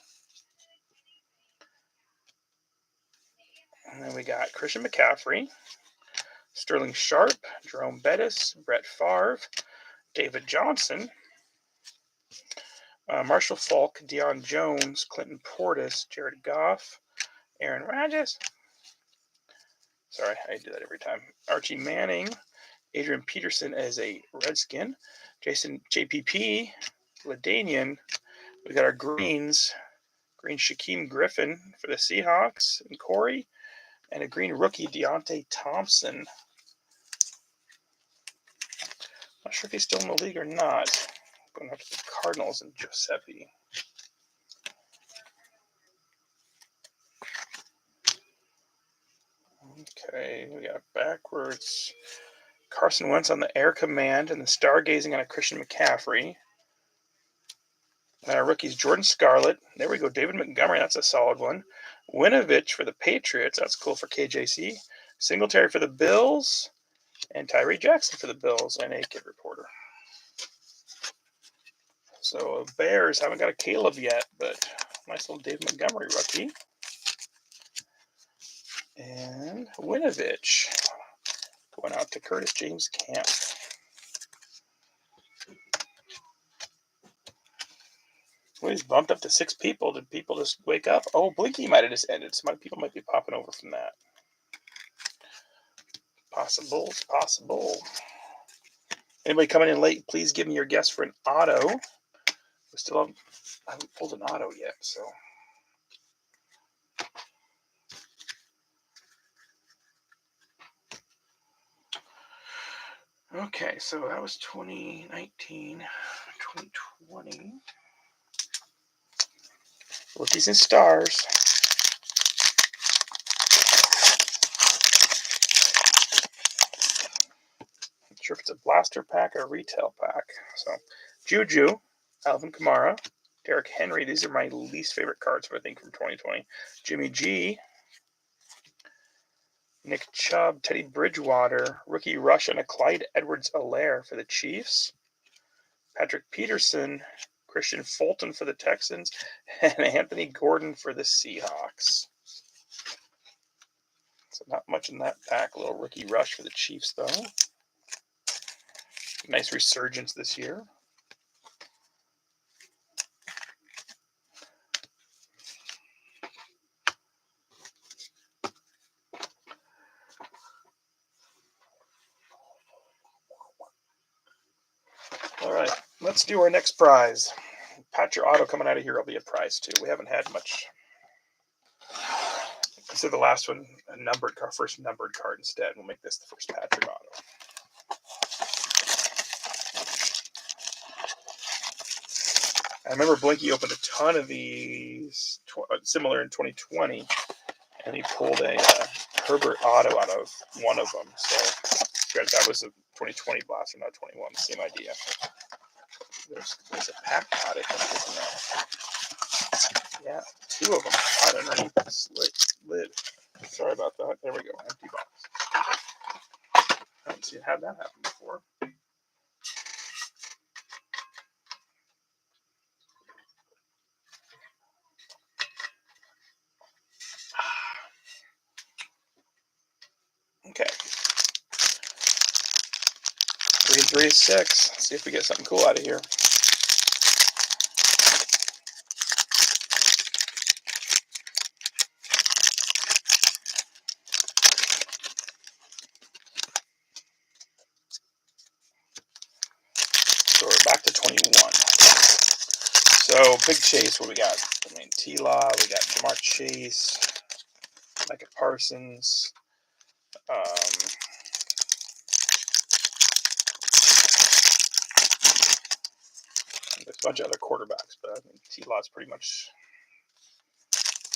And then we got Christian McCaffrey, Sterling Sharp, Jerome Bettis, Brett Favre, David Johnson, Marshall Falk, Deion Jones, Clinton Portis, Jared Goff, Aaron Rodgers. Sorry, I do that every time. Archie Manning, Adrian Peterson as a Redskin, Jason JPP, LaDainian. We got our Greens, Green Shaquem Griffin for the Seahawks, and Corey, And a green rookie, Deontay Thompson. Not sure if he's still in the league or not. Going up to the Cardinals and Giuseppe. Okay, we got backwards. Carson Wentz on the Air Command and the stargazing on a Christian McCaffrey. And our rookies, Jordan Scarlett. There we go. David Montgomery. That's a solid one. Winovich for the Patriots. That's cool for KJC. Singletary for the Bills. And Tyree Jackson for the Bills. And a kid reporter. So Bears haven't got a Caleb yet, but nice little David Montgomery rookie. And Winovich going out to Curtis James Camp. Well, he's bumped up to 6 people. Did people just wake up? Oh, Blinky might have just ended. Some people might be popping over from that. Possible. It's possible. Anybody coming in late, please give me your guess for an auto. We still haven't pulled an auto yet, so. Okay, so that was 2019, 2020. Rookies and stars. Not sure if it's a blaster pack or a retail pack. So, Juju, Alvin Kamara, Derrick Henry. These are my least favorite cards, I think, from 2020. Jimmy G, Nick Chubb, Teddy Bridgewater, rookie rush, and a Clyde Edwards-Helaire for the Chiefs. Patrick Peterson, Christian Fulton for the Texans, and Anthony Gordon for the Seahawks. So not much in that pack. A little rookie rush for the Chiefs, though. Nice resurgence this year. All right, let's do our next prize. Patcher Auto coming out of here will be a prize, too. We haven't had much. Consider the last one a numbered card, first numbered card instead. We'll make this the first Patcher Auto. I remember Blinky opened a ton of these, similar in 2020, and he pulled a Herbert Auto out of one of them. So that was a 2020 blaster, not 21. Same idea. There's a pack out of it. Yeah, 2 of them out underneath the lid. Sorry about that. There we go. Empty box. I haven't seen had that happen before. Okay. 3 and 3 is 6. Let's see if we get something cool out of here. So we're back to 21. So big chase, what we got? I mean, T-Law, we got Jamar Chase, Micah Parsons. There's a bunch of other quarterbacks, but I think T-Law's pretty much,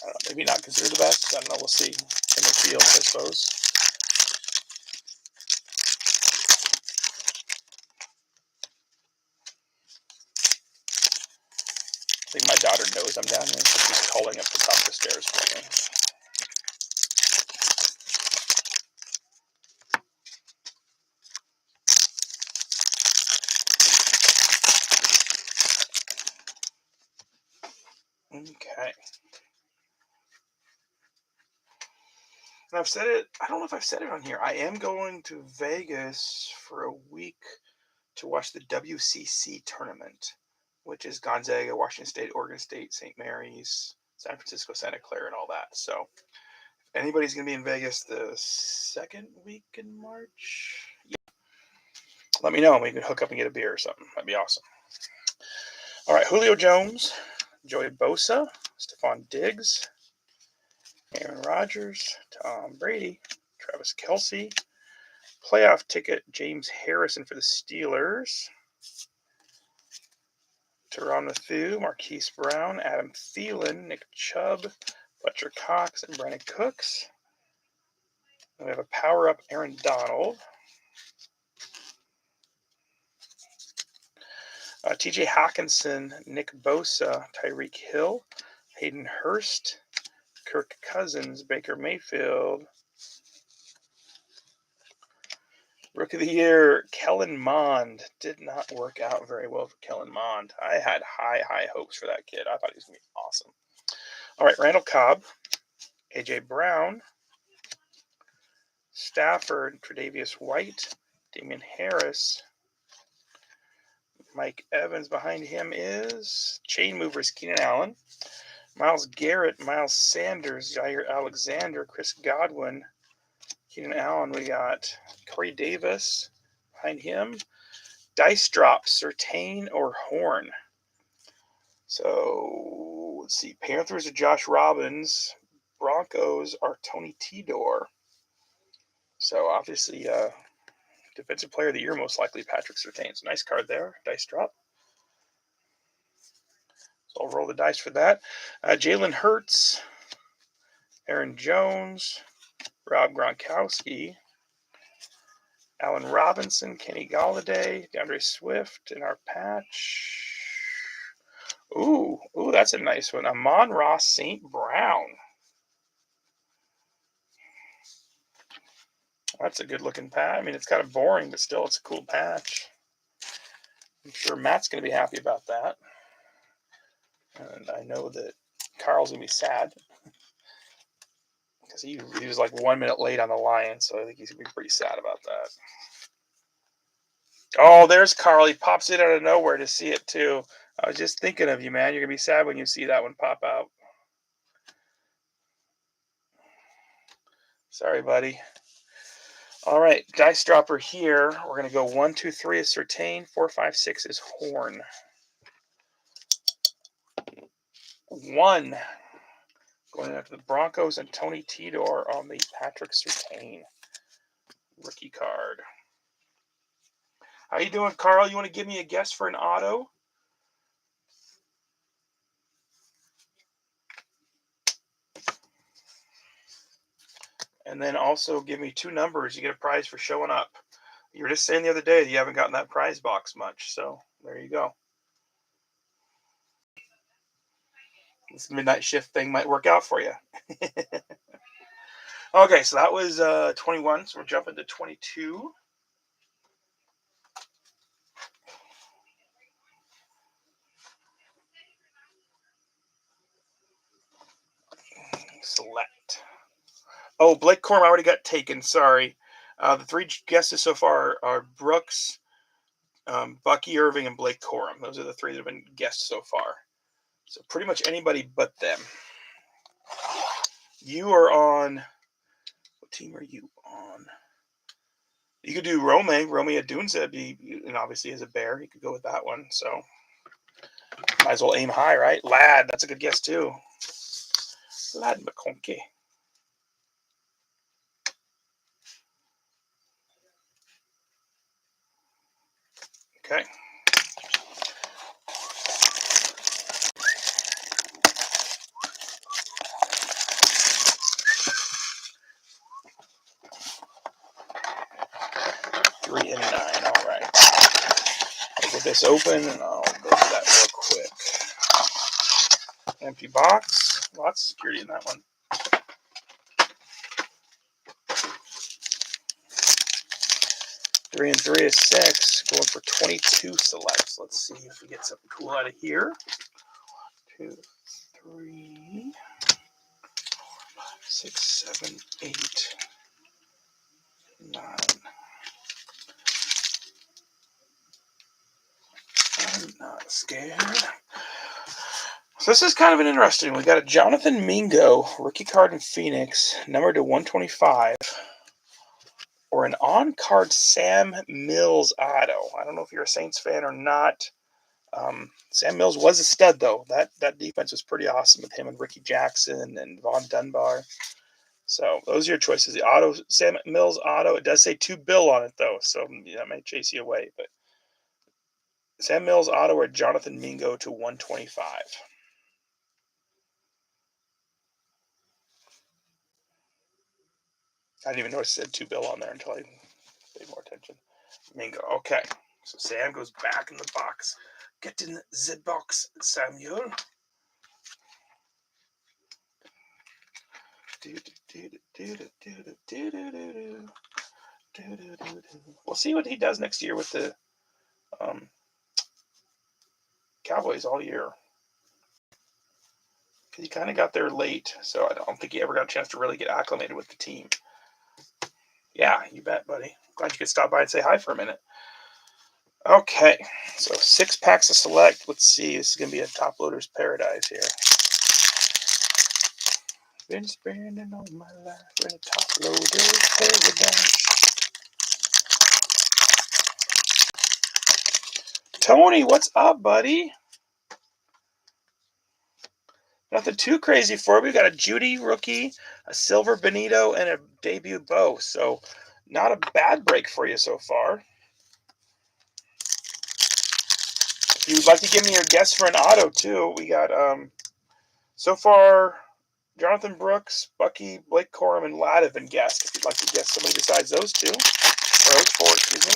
I don't know, maybe not considered the best. I don't know. We'll see in the field, I suppose. I think my daughter knows I'm down here, so she's calling up the top of the stairs for me. Okay. And I've said it, I don't know if I've said it on here. I am going to Vegas for a week to watch the WCC tournament, which is Gonzaga, Washington State, Oregon State, St. Mary's, San Francisco, Santa Clara, and all that. So if anybody's going to be in Vegas the second week in March, yeah, let me know and we can hook up and get a beer or something. That'd be awesome. All right, Julio Jones, Joey Bosa, Stephon Diggs, Aaron Rodgers, Tom Brady, Travis Kelce. Playoff ticket, James Harrison for the Steelers. Tyrann Mathieu, Marquise Brown, Adam Thielen, Nick Chubb, Fletcher Cox, and Brandon Cooks. We have a power-up Aaron Donald. TJ Hawkinson, Nick Bosa, Tyreek Hill, Hayden Hurst, Kirk Cousins, Baker Mayfield. Rookie of the Year, Kellen Mond. Did not work out very well for Kellen Mond. I had high hopes for that kid. I thought he was going to be awesome. All right, Randall Cobb, A.J. Brown, Stafford, Tre'Davious White, Damian Harris. Mike Evans behind him is Chain Movers, Keenan Allen, Myles Garrett, Miles Sanders, Jair Alexander, Chris Godwin, Keenan Allen. We got Corey Davis behind him. Dice Drop, Surtain or Horn. So let's see. Panthers are Josh Robbins. Broncos are Tony Tidor. So obviously, Defensive Player of the Year, most likely Patrick Surtain. So nice card there. Dice Drop. So I'll roll the dice for that. Jalen Hurts, Aaron Jones, Rob Gronkowski, Allen Robinson, Kenny Galladay, DeAndre Swift in our patch. Ooh, that's a nice one. Amon-Ra St. Brown. That's a good looking patch. I mean, it's kind of boring, but still, it's a cool patch. I'm sure Matt's going to be happy about that. And I know that Carl's going to be sad because he was like 1 minute late on the Lions, so I think he's going to be pretty sad about that. Oh, there's Carl. He pops in out of nowhere to see it, too. I was just thinking of you, man. You're going to be sad when you see that one pop out. Sorry, buddy. All right, dice dropper here. We're going to go 1, 2, 3 is Surtain. 4, 5, 6 is Horn. 1. Going after the Broncos and Tony Tidor on the Patrick Surtain rookie card. How you doing, Carl? You want to give me a guess for an auto? And then also give me 2 numbers. You get a prize for showing up. You were just saying the other day that you haven't gotten that prize box much. So there you go. This midnight shift thing might work out for you. Okay, so that was 21. So we're jumping to 22. Select. Oh, Blake Corum already got taken. Sorry. The 3 guesses so far are Brooks, Bucky Irving, and Blake Corum. Those are the 3 that have been guessed so far. So pretty much anybody but them. You are on. What team are you on? You could do Rome Odunze, and obviously as a Bear, you could go with that one. So might as well aim high, right? Ladd, that's a good guess too. Ladd McConkey. Okay. Three and 9. All right. I'll get this open and I'll go through that real quick. Empty box. Lots of security in that one. Three and 3 is 6. Going for 22 selects. Let's see if we get something cool out of here. 2, 3, 4, 5, 6, 7, 8, 9. I'm not scared. So this is kind of an interesting one. We got a Jonathan Mingo, rookie card in Phoenix, numbered to 125. Or an on-card Sam Mills auto. I don't know if you're a Saints fan or not. Sam Mills was a stud, though. That defense was pretty awesome with him and Ricky Jackson and Von Dunbar. So those are your choices. The auto, Sam Mills auto. It does say 2 bill on it though, so that might chase you away. But Sam Mills auto or Jonathan Mingo to 125. I didn't even notice it said 2 bill on there until I paid more attention. Mingo. Okay. So Sam goes back in the box. Get in the box, Samuel. We'll see what he does next year with the Cowboys all year. He kind of got there late, so I don't think he ever got a chance to really get acclimated with the team. Yeah, you bet, buddy. Glad you could stop by and say hi for a minute. Okay, so 6 packs of select. Let's see. This is going to be a top loader's paradise here. Been spending all my life in a top loader's paradise. Tony, what's up, buddy? Nothing too crazy for you. We got a Judy rookie, a silver Benito, and a debut Bo. So not a bad break for you so far. If you'd like to give me your guess for an auto too, we got so far Jonathan Brooks, Bucky, Blake Corum, and Ladd have been guessed. If you'd like to guess somebody besides those two, or those 4, excuse me.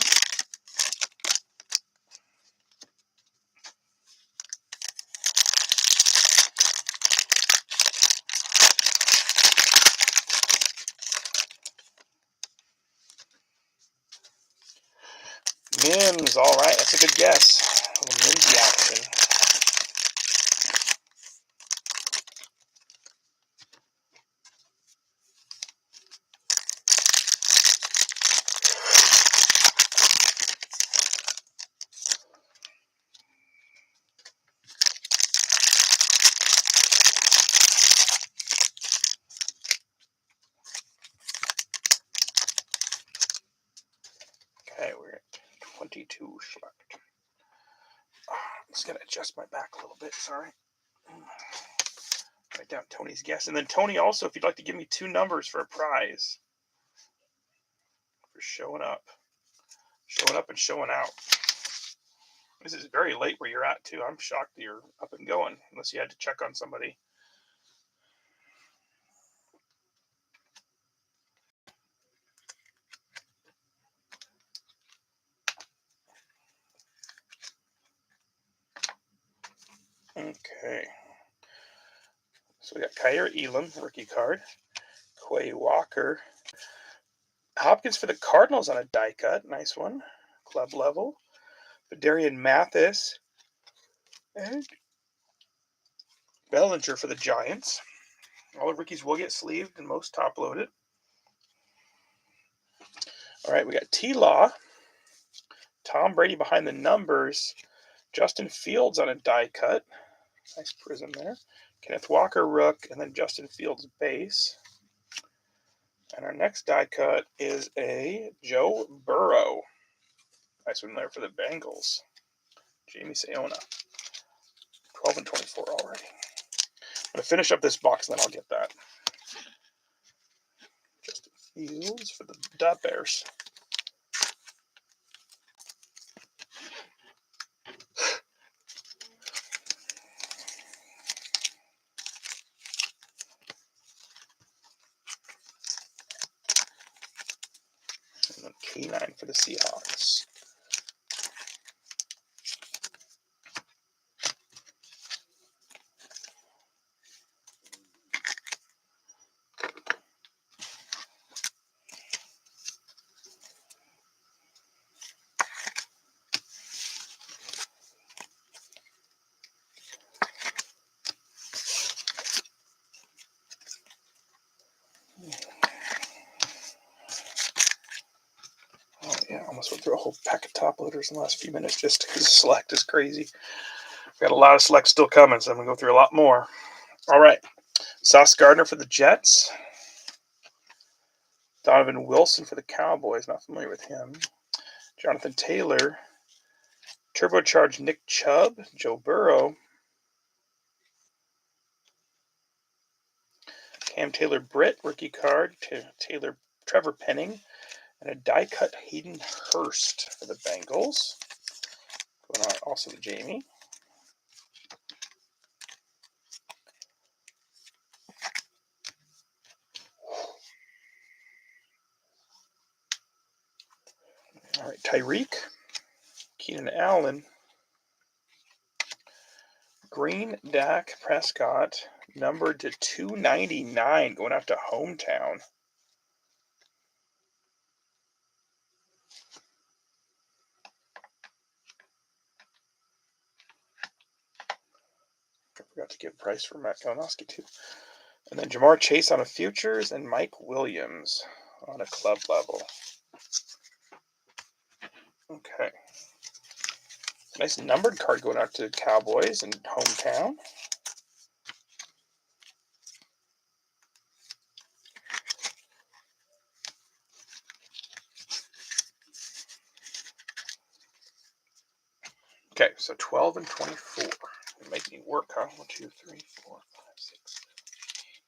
Mims, all right, that's a good guess. A little Mimsy action. Okay, we're at 22 select. I'm just gonna adjust my back a little bit. Sorry. Write down Tony's guess, and then Tony also, if you'd like to give me 2 numbers for a prize for showing up and showing out. This is very late where you're at too. I'm shocked that you're up and going, unless you had to check on somebody. Okay. So we got Kyer Elam, rookie card. Quay Walker. Hopkins for the Cardinals on a die cut. Nice one. Club level. Darian Mathis. And Bellinger for the Giants. All the rookies will get sleeved and most top loaded. All right, we got T-Law. Tom Brady behind the numbers. Justin Fields on a die cut. Nice prism there. Kenneth Walker rook, and then Justin Fields base. And our next die cut is a Joe Burrow. Nice one there for the Bengals. Jamie Sayona. 12 and 24 already. I'm going to finish up this box, and then I'll get that. Justin Fields for the Bears. And then K9 for the Seahawks. Oh yeah, almost went through a whole pack of top loaders in the last few minutes just because select is crazy. Got a lot of select still coming, so I'm going to go through a lot more. All right. Sauce Gardner for the Jets. Donovan Wilson for the Cowboys. Not familiar with him. Jonathan Taylor. Turbocharged Nick Chubb. Joe Burrow. Cam Taylor-Britt, rookie card. Trevor Penning. And a die-cut Hayden Hurst for the Bengals. Going on also to Jamie. All right, Tyreek. Keenan Allen. Green Dak Prescott, numbered to 299, going out to Hometown. I forgot to give price for Matt Kalinowski too. And then Jamar Chase on a futures and Mike Williams on a club level. Okay. Nice numbered card going out to Cowboys and Hometown. Okay, so 12 and 24. Make me work, huh? 1, 2, 3, 4, 5, 6, 7,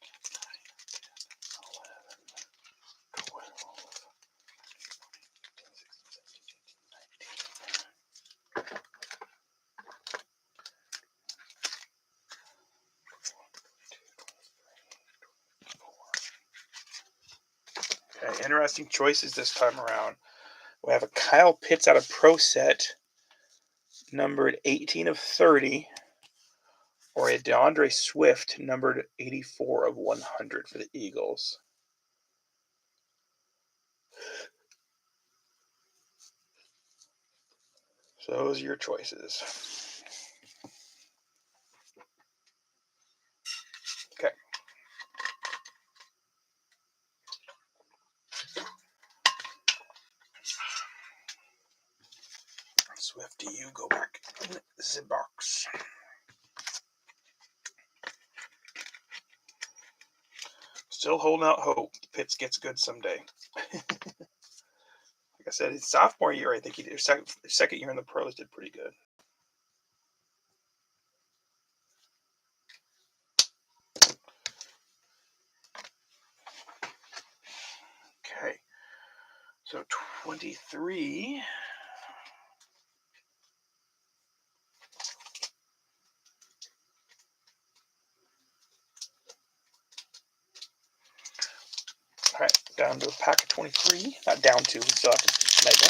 8, 9, 10, 11, 12, 19. Okay, interesting choices this time around. We have a Kyle Pitts out of Pro Set, numbered 18 of 30, or a DeAndre Swift, numbered 84 of 100 for the Eagles. So those are your choices. Okay. Swift, do you go back in the box? Still holding out hope Pitts gets good someday. Like I said, his sophomore year, I think he did. Second year in the pros did pretty good. Okay. So 23. All right, down to a pack of 23. Not down to, we still have to mega.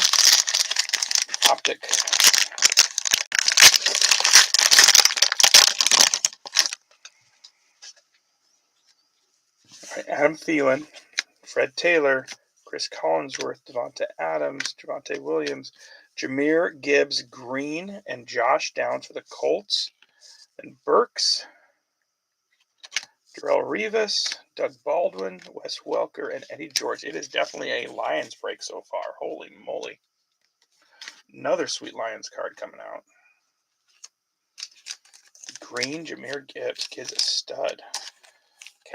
Optic. All right, Adam Thielen, Fred Taylor, Chris Collinsworth, Devonta Adams, Javonte Williams, Jahmyr Gibbs Green, and Josh Downs for the Colts. And Burks, Darrelle Revis, Doug Baldwin, Wes Welker, and Eddie George. It is definitely a Lions break so far. Holy moly. Another sweet Lions card coming out. Green, Jahmyr Gibbs. Kid's a stud.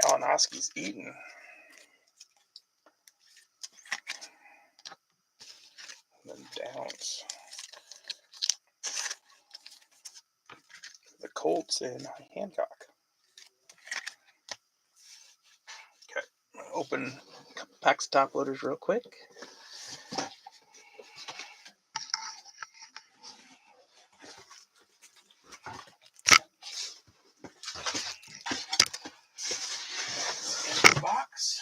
Kalinowski's eating. And then Downs. The Colts and Hancock. Okay. Open a couple packs of top loaders real quick. Box.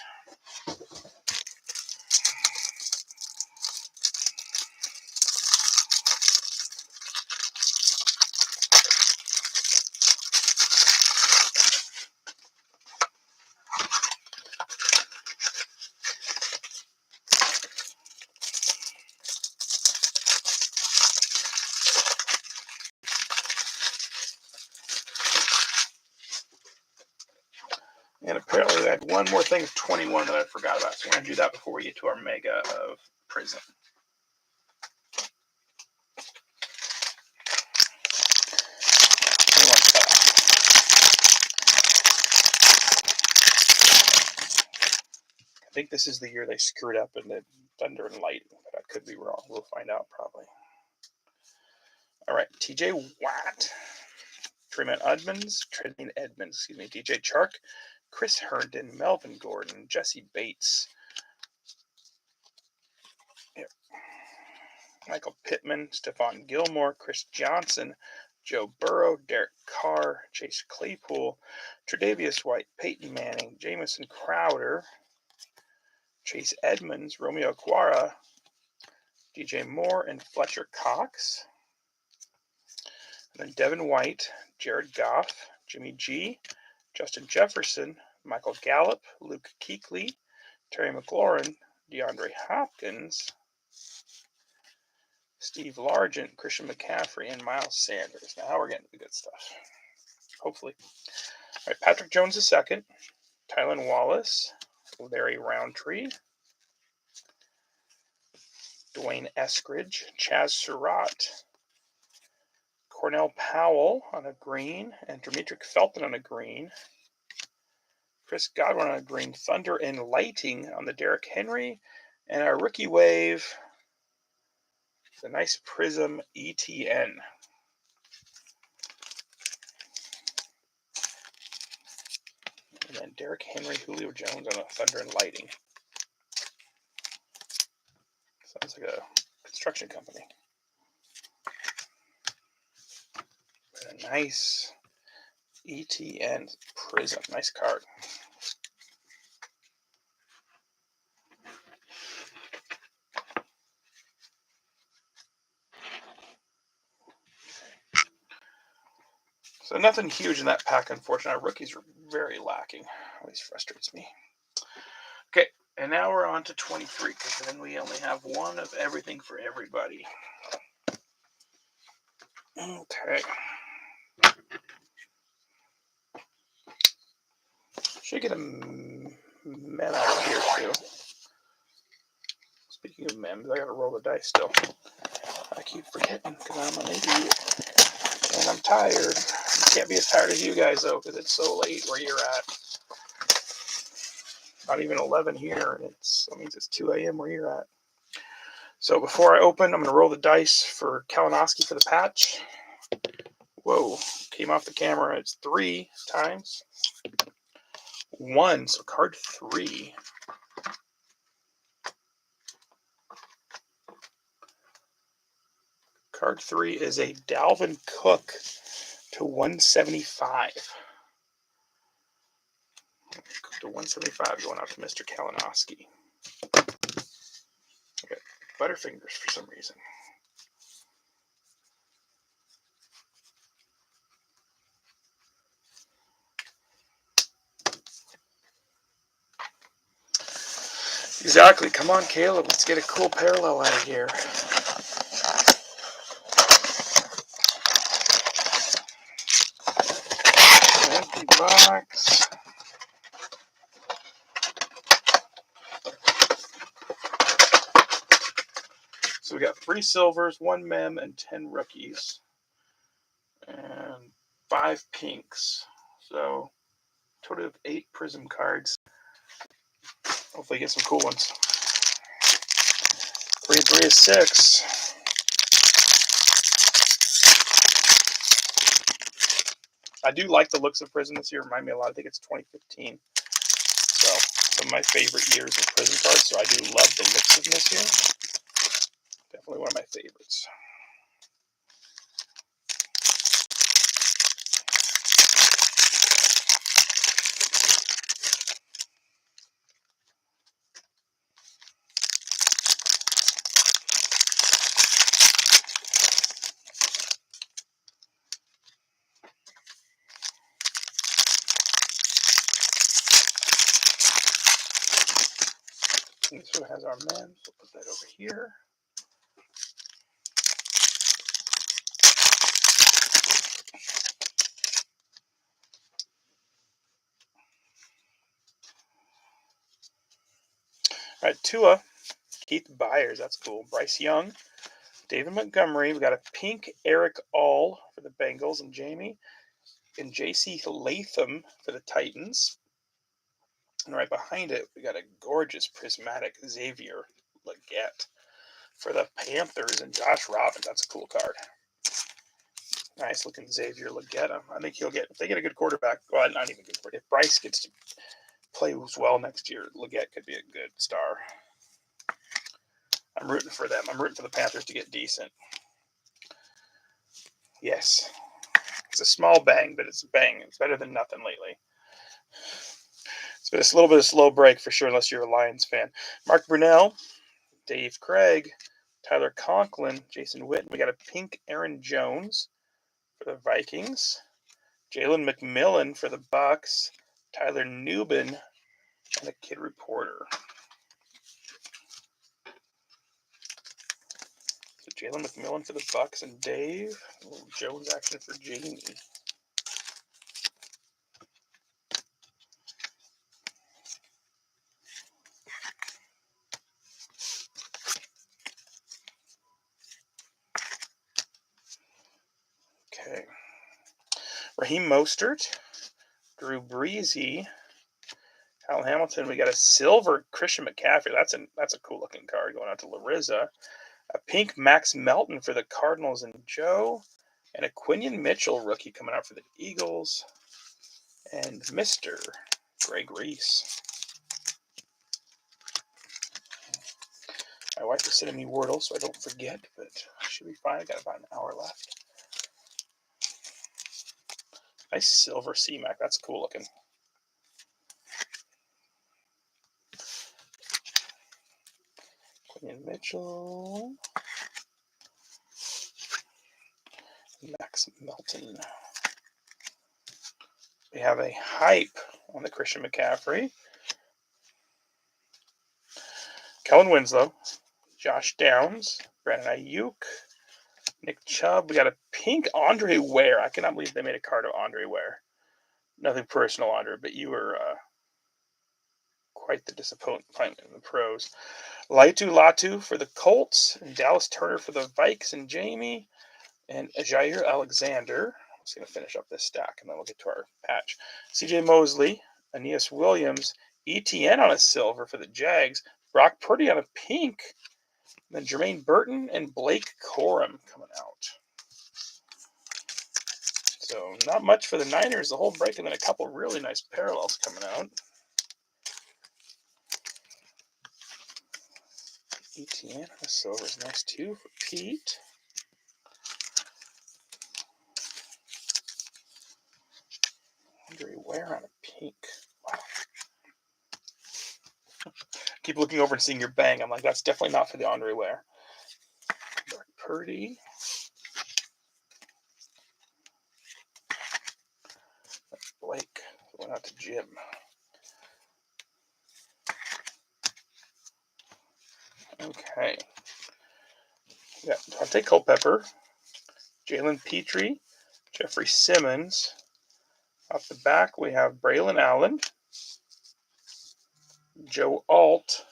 And apparently I had one more thing of 21 that I forgot about. So we're going to do that before we get to our mega of Prison. I think this is the year they screwed up in the Thunder and Lightning, but I could be wrong. We'll find out probably. All right, TJ Watt, Tremaine Edmonds, DJ Chark, Chris Herndon, Melvin Gordon, Jesse Bates, Michael Pittman, Stephon Gilmore, Chris Johnson, Joe Burrow, Derek Carr, Chase Claypool, Tre'Davious White, Peyton Manning, Jamison Crowder, Chase Edmonds, Romeo Okwara, DJ Moore, and Fletcher Cox. And then Devin White, Jared Goff, Jimmy G, Justin Jefferson, Michael Gallup, Luke Kuechly, Terry McLaurin, DeAndre Hopkins, Steve Largent, Christian McCaffrey, and Miles Sanders. Now we're getting to the good stuff. Hopefully. All right, Patrick Jones II, Tylan Wallace, Larry Roundtree, Dwayne Eskridge, Chaz Surratt, Cornell Powell on a green, and Demetric Felton on a green. Chris Godwin on a green, Thunder and Lighting on the Derrick Henry, and our rookie wave, the nice Prism ETN. And then Derrick Henry, Julio Jones on a Thunder and Lighting. Sounds like a construction company. And a nice ETN Prism. Nice card. So nothing huge in that pack, unfortunately. Our rookies are very lacking. Always frustrates me. Okay, and now we're on to 23, because then we only have one of everything for everybody. Okay. Should get a mem out here, too. Speaking of mems, I gotta roll the dice still. I keep forgetting, because I'm an idiot. And I'm tired. Can't be as tired as you guys, though, because it's so late where you're at. Not even 11 here, and that means it's 2 a.m. where you're at. So before I open, I'm going to roll the dice for Kalinowski for the patch. Whoa, came off the camera. It's 3 times. 1, so card 3. Card 3 is a Dalvin Cook to 175. To 175 going out to Mr. Kalinowski. Okay, Butterfingers for some reason. Exactly. Come on, Caleb. Let's get a cool parallel out of here. Empty box. So we got 3 silvers, 1 mem, and 10 rookies. And 5 pinks. So total of 8 prism cards. Hopefully get some cool ones. 3 and 3 is 6. I do like the looks of Prism this year. Remind me a lot. I think it's 2015. So some of my favorite years of Prism cards. So I do love the looks of them this year. Definitely one of my favorites. This one has our men. So we'll put that over here. All right, Tua, Keith Byers, that's cool. Bryce Young, David Montgomery. We got a pink Eric All for the Bengals and Jamie, and J.C. Latham for the Titans. And right behind it, we got a gorgeous prismatic Xavier Legette for the Panthers and Josh Robbins. That's a cool card. Nice looking Xavier Legetta. I think he'll get, if they get a good quarterback, well, not even good, but if Bryce gets to play well next year, Legette could be a good star. I'm rooting for them. I'm rooting for the Panthers to get decent. Yes. It's a small bang, but it's a bang. It's better than nothing lately. It's been a little bit of slow break for sure, unless you're a Lions fan. Mark Brunell, Dave Craig, Tyler Conklin, Jason Witten. We got a pink Aaron Jones for the Vikings. Jalen McMillan for the Bucks. Tyler Newbin and a Kid Reporter. So Jalen McMillan for the Bucks and Dave. A little Jones action for Jamie. Okay. Raheem Mostert, Drew Breezy, Kyle Hamilton. We got a silver Christian McCaffrey. That's a cool looking card going out to Larissa. A pink Max Melton for the Cardinals and Joe, and a Quinion Mitchell rookie coming out for the Eagles, and Mr. Greg Reese. My wife is sending me Wordle so I don't forget, but I should be fine. I got about an hour left. Nice silver C-Mac. That's cool looking. Quinion Mitchell. Max Melton. We have a hype on the Christian McCaffrey. Kellen Winslow. Josh Downs. Brandon Ayuk. Nick Chubb. We got a pink Andre Ware. I cannot believe they made a card of Andre Ware. Nothing personal, Andre, but you were quite the disappointment in the pros. Laitu Latu for the Colts, and Dallas Turner for the Vikes and Jamie, and Jair Alexander. I'm just going to finish up this stack, and then we'll get to our patch. CJ Mosley, Aeneas Williams, ETN on a silver for the Jags, Brock Purdy on a pink, and then Jermaine Burton and Blake Corum coming out. So not much for the Niners the whole break, and then a couple really nice parallels coming out. ETN on a silver is nice too for Pete. Andre Ware on a pink. Wow. Keep looking over and seeing your bang. I'm like, that's definitely not for the Andre Ware. Brock Purdy. Blake. Going out to Jim. Okay. Yeah, Dante Culpepper. Jalen Petrie. Jeffrey Simmons. Off the back, we have Braylon Allen. Joe Alt.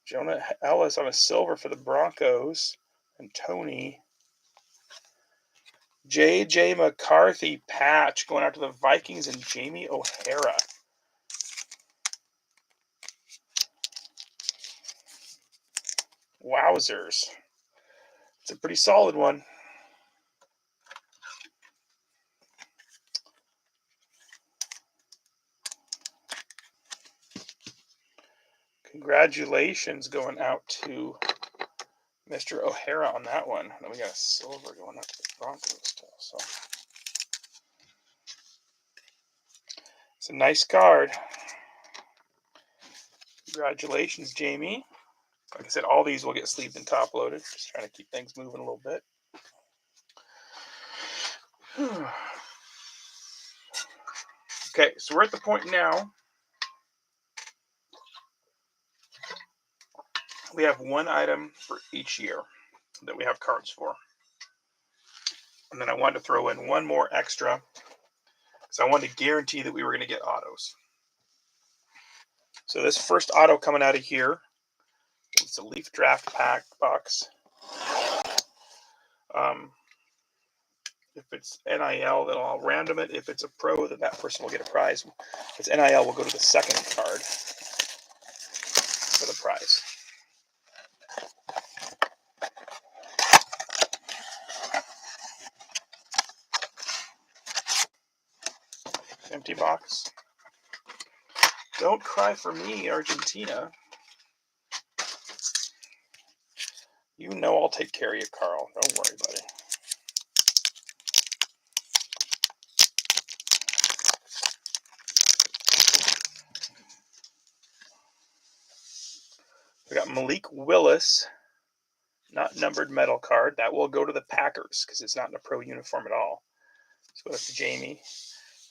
Jonah Ellis on a silver for the Broncos. And Tony. J.J. McCarthy patch going out to the Vikings and Jamie O'Hara. Wowzers. It's a pretty solid one. Congratulations going out to Mr. O'Hara on that one. Then we got a silver going out to the Broncos still. So it's a nice card. Congratulations, Jamie. Like I said, all these will get sleeved and top loaded. Just trying to keep things moving a little bit. Okay, so we're at the point now. We have one item for each year that we have cards for. And then I wanted to throw in one more extra because I wanted to guarantee that we were going to get autos. So this first auto coming out of here, it's a Leaf Draft Pack box. If it's NIL, then I'll random it. If it's a pro, then that person will get a prize. If it's NIL, we'll go to the second card for the prize. Empty box. Don't cry for me, Argentina. You know I'll take care of you, Carl. Don't worry, buddy. We got Malik Willis, not numbered metal card. That will go to the Packers because it's not in a pro uniform at all. So that's to Jamie.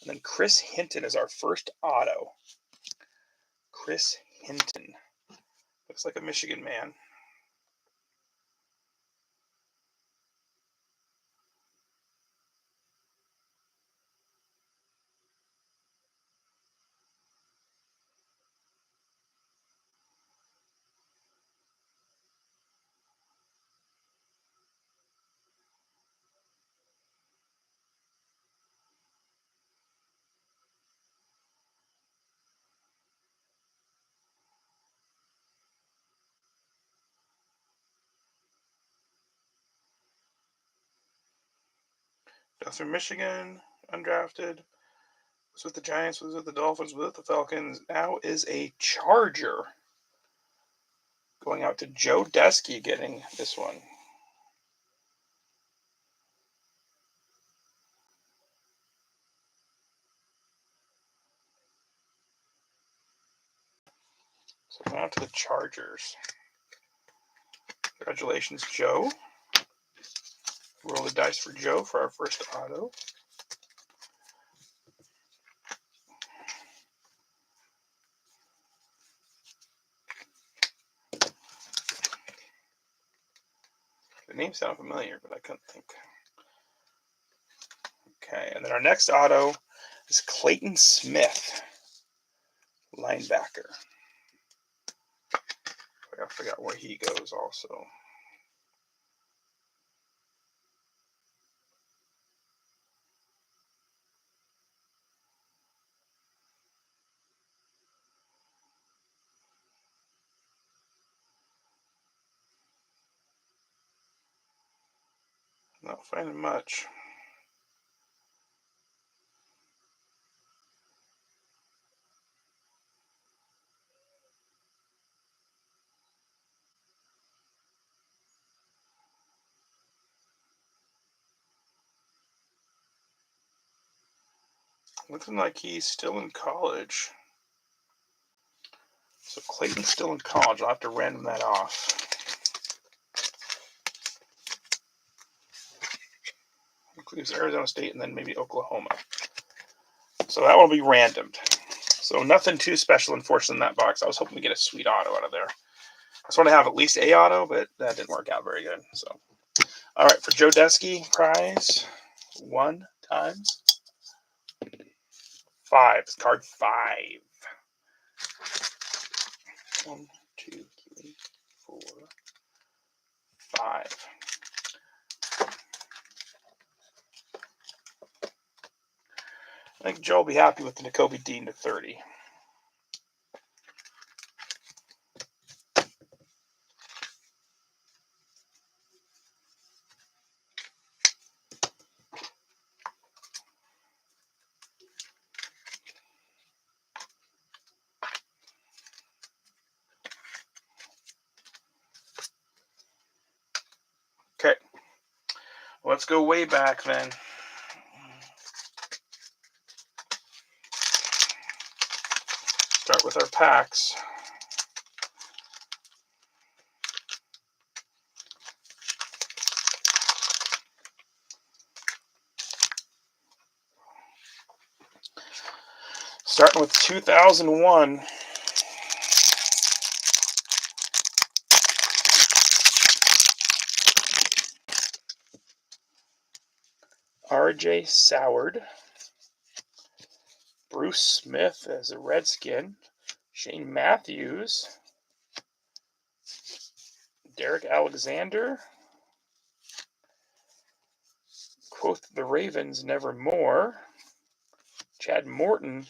And then Chris Hinton is our first auto. Chris Hinton. Looks like a Michigan man. From Michigan, undrafted. Was with the Giants, was with the Dolphins, was with the Falcons. Now is a Charger. Going out to Joe Desky getting this one. So going out to the Chargers. Congratulations, Joe. Roll the dice for Joe for our first auto. The name sounded familiar, but I couldn't think. Okay, and then our next auto is Clayton Smith, linebacker. I forgot where he goes also. Not finding much. Looking like he's still in college. So Clayton's still in college. I'll have to random that off. Includes Arizona State and then maybe Oklahoma. So that will be randomed. So nothing too special, unfortunately, in that box. I was hoping to get a sweet auto out of there. I just want to have at least a auto, but that didn't work out very good. So, all right, for Joe Desky, prize 1 times 5. It's card 5. 1, 2, 3, 4, 5. I think Joe will be happy with the Nakobe Dean to 30. Okay, let's go way back then. Start with our packs. Starting with 2001. R.J. Soward. Bruce Smith as a Redskin. Shane Matthews. Derek Alexander. Quoth the Ravens nevermore. Chad Morton.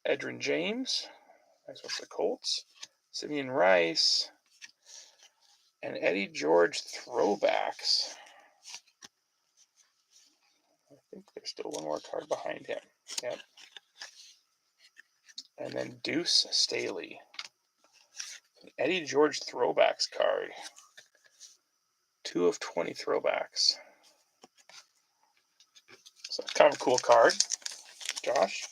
Edrin James. That's what's the Colts. Simeon Rice. And Eddie George throwbacks. I think they There's still one more card behind him. Yep. And then Deuce Staley. An Eddie George throwbacks card. 2 of 20 throwbacks. So kind of a cool card, Josh.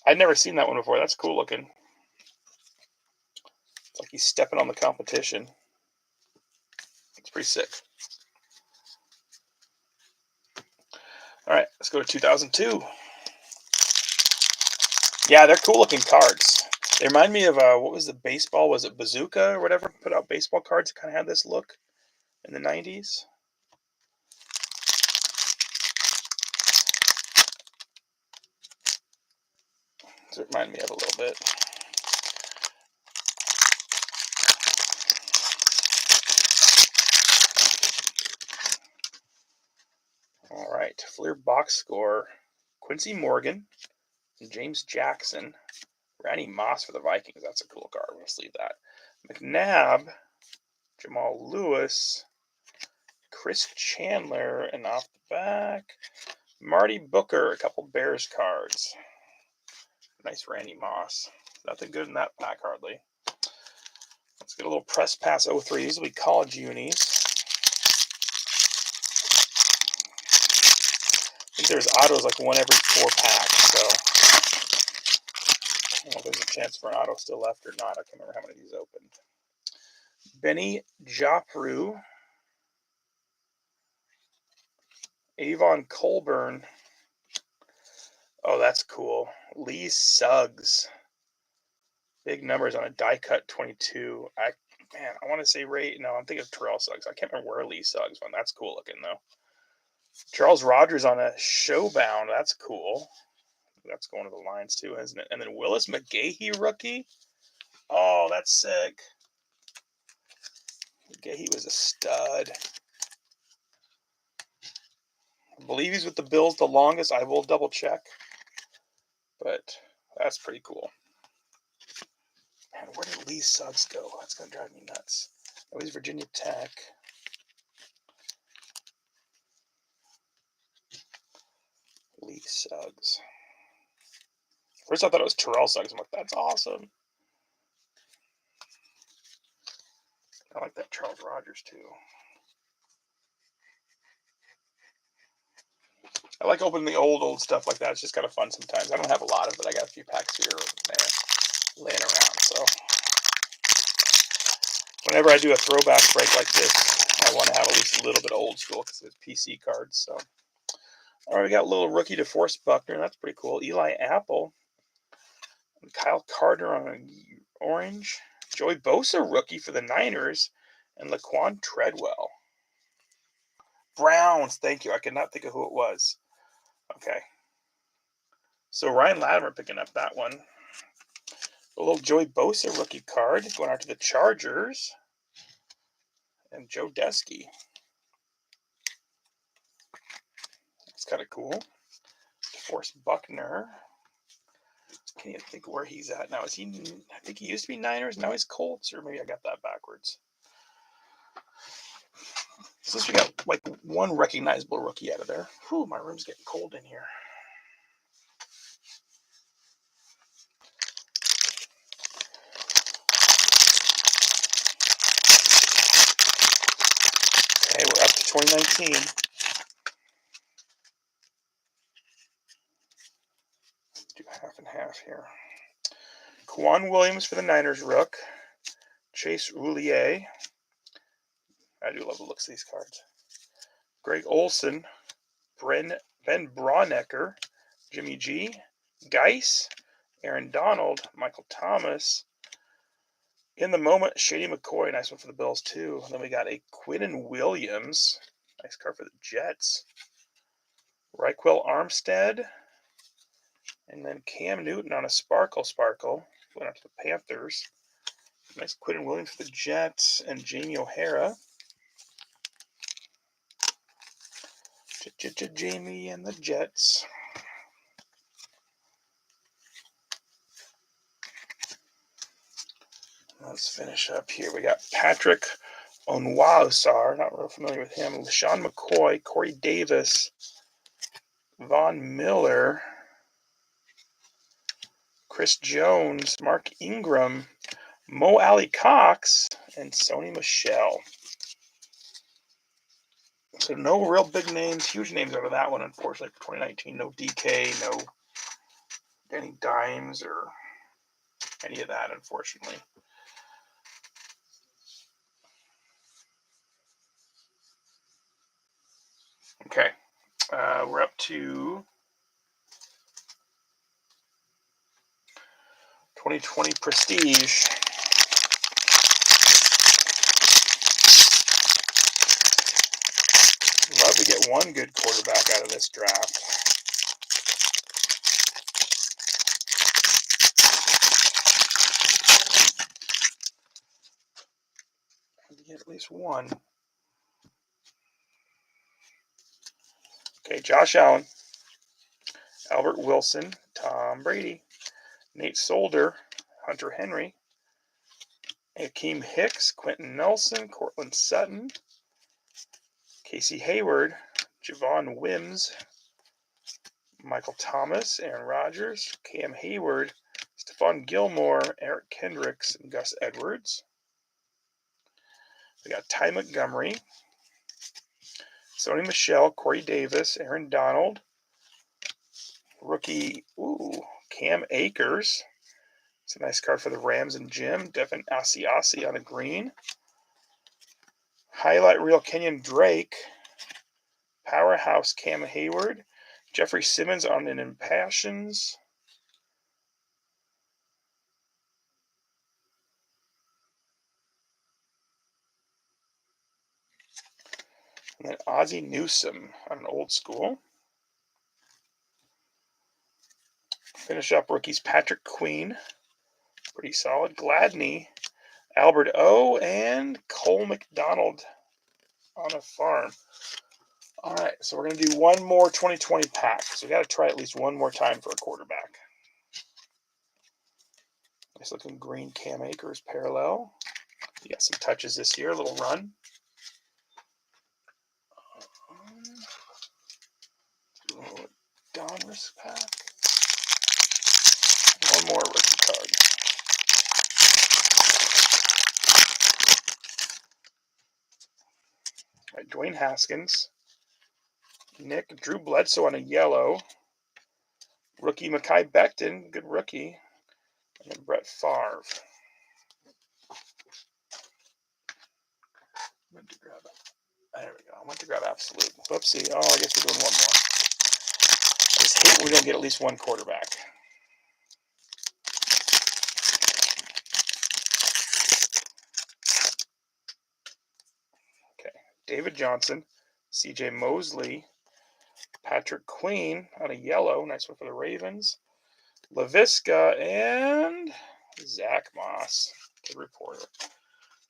I'd never seen that one before. That's cool looking. It's like he's stepping on the competition. It's pretty sick. All right, let's go to 2002. Yeah, they're cool looking cards. They remind me of, what was the baseball? Was it Bazooka or whatever? Put out baseball cards that kind of had this look in the 90s. Does it remind me of a little bit? All right, Fleer box score. Quincy Morgan, James Jackson, Randy Moss for the Vikings. That's a cool card. We'll sleeve that. McNabb, Jamal Lewis, Chris Chandler, and off the back, Marty Booker. A couple Bears cards. Nice Randy Moss. Nothing good in that pack, hardly. Let's get a little press pass 03. These will be college unis. I think there's autos like one every 4 packs, so I don't know if there's a chance for an auto still left or not. I can't remember how many of these opened. Benny Joppru, Avon Colburn. Oh, that's cool. Lee Suggs. Big numbers on a die cut 22. I want to say Ray. No, I'm thinking of Terrell Suggs. I can't remember where Lee Suggs went. That's cool looking though. Charles Rogers on a Showbound. That's cool. That's going to the Lions too, isn't it? And then Willis McGahee rookie. Oh, that's sick. McGahee was a stud. I believe he's with the Bills the longest. I will double check. But that's pretty cool. Man, where did Lee Suggs go? That's going to drive me nuts. Oh, he's Virginia Tech. Lee Suggs. First I thought it was Terrell Suggs. I'm like, that's awesome. I like that Charles Rogers too. I like opening the old stuff like that. It's just kind of fun sometimes. I don't have a lot of it. I got a few packs here and there laying around. So whenever I do a throwback break like this, I want to have at least a little bit of old school because it's PC cards. So all right, we got a little rookie DeForest Buckner. That's pretty cool. Eli Apple. And Kyle Carter on an orange. Joey Bosa rookie for the Niners. And Laquan Treadwell. Browns. Thank you. I could not think of who it was. Okay. So Ryan Latimer picking up that one. A little Joey Bosa rookie card going out to the Chargers. And Joe Desky. That's kind of cool. DeForest Buckner. Can't even think where he's at now. Is he? I think he used to be Niners. Now he's Colts, or maybe I got that backwards. Since we got like one recognizable rookie out of there. Whew, my room's getting cold in here. Okay, we're up to 2019. Let's do half and half here. Kwan Williams for the Niners rook. Chase Roulier. I do love the looks of these cards. Greg Olson. Ben Braunecker. Jimmy G. Geis. Aaron Donald. Michael Thomas. In the moment, Shady McCoy. Nice one for the Bills, too. And then we got a Quinnen Williams. Nice card for the Jets. Raquel Armstead. And then Cam Newton on a Sparkle. Went out to the Panthers. Nice Quinnen Williams for the Jets. And Jamie O'Hara. Jamie and the Jets. Let's finish up here. We got Patrick Onwuasor. Not real familiar with him. LaShawn McCoy. Corey Davis. Von Miller, Chris Jones, Mark Ingram, Mo Alley Cox, and Sony Michel. So no real big names, huge names out of that one, unfortunately, for 2019. No DK, no Danny Dimes, or any of that, unfortunately. Okay, we're up to 2020 Prestige. Love to get one good quarterback out of this draft. To get at least one. Okay, Josh Allen, Albert Wilson, Tom Brady, Nate Solder, Hunter Henry, Akeem Hicks, Quentin Nelson, Cortland Sutton, Casey Hayward, Javon Wims, Michael Thomas, Aaron Rodgers, Cam Hayward, Stephon Gilmore, Eric Kendricks, and Gus Edwards. We got Ty Montgomery, Sony Michel, Corey Davis, Aaron Donald, rookie, Cam Akers. It's a nice card for the Rams and Jim. Devin Asiasi on a green. Highlight reel Kenyon Drake. Powerhouse Cam Hayward. Jeffrey Simmons on an Impassions. And then Ozzie Newsome on an Old School. Finish up rookies Patrick Queen. Pretty solid. Gladney, Albert O, and Cole McDonald on a farm. All right, so we're going to do one more 2020 pack. So we got to try at least one more time for a quarterback. Nice looking green Cam Akers parallel. You got some touches this year, a little run. Donruss pack. One more rookie card. All right, Dwayne Haskins. Nick, Drew Bledsoe on a yellow. Rookie Mekhi Becton, good rookie. And then Brett Favre. There we go. I went to grab Absolute. Whoopsie. Oh, I guess we're doing one more. I just hate we don't get at least one quarterback. Okay. David Johnson, CJ Mosley, Patrick Queen on a yellow. Nice one for the Ravens. LaVisca and Zach Moss. Good reporter.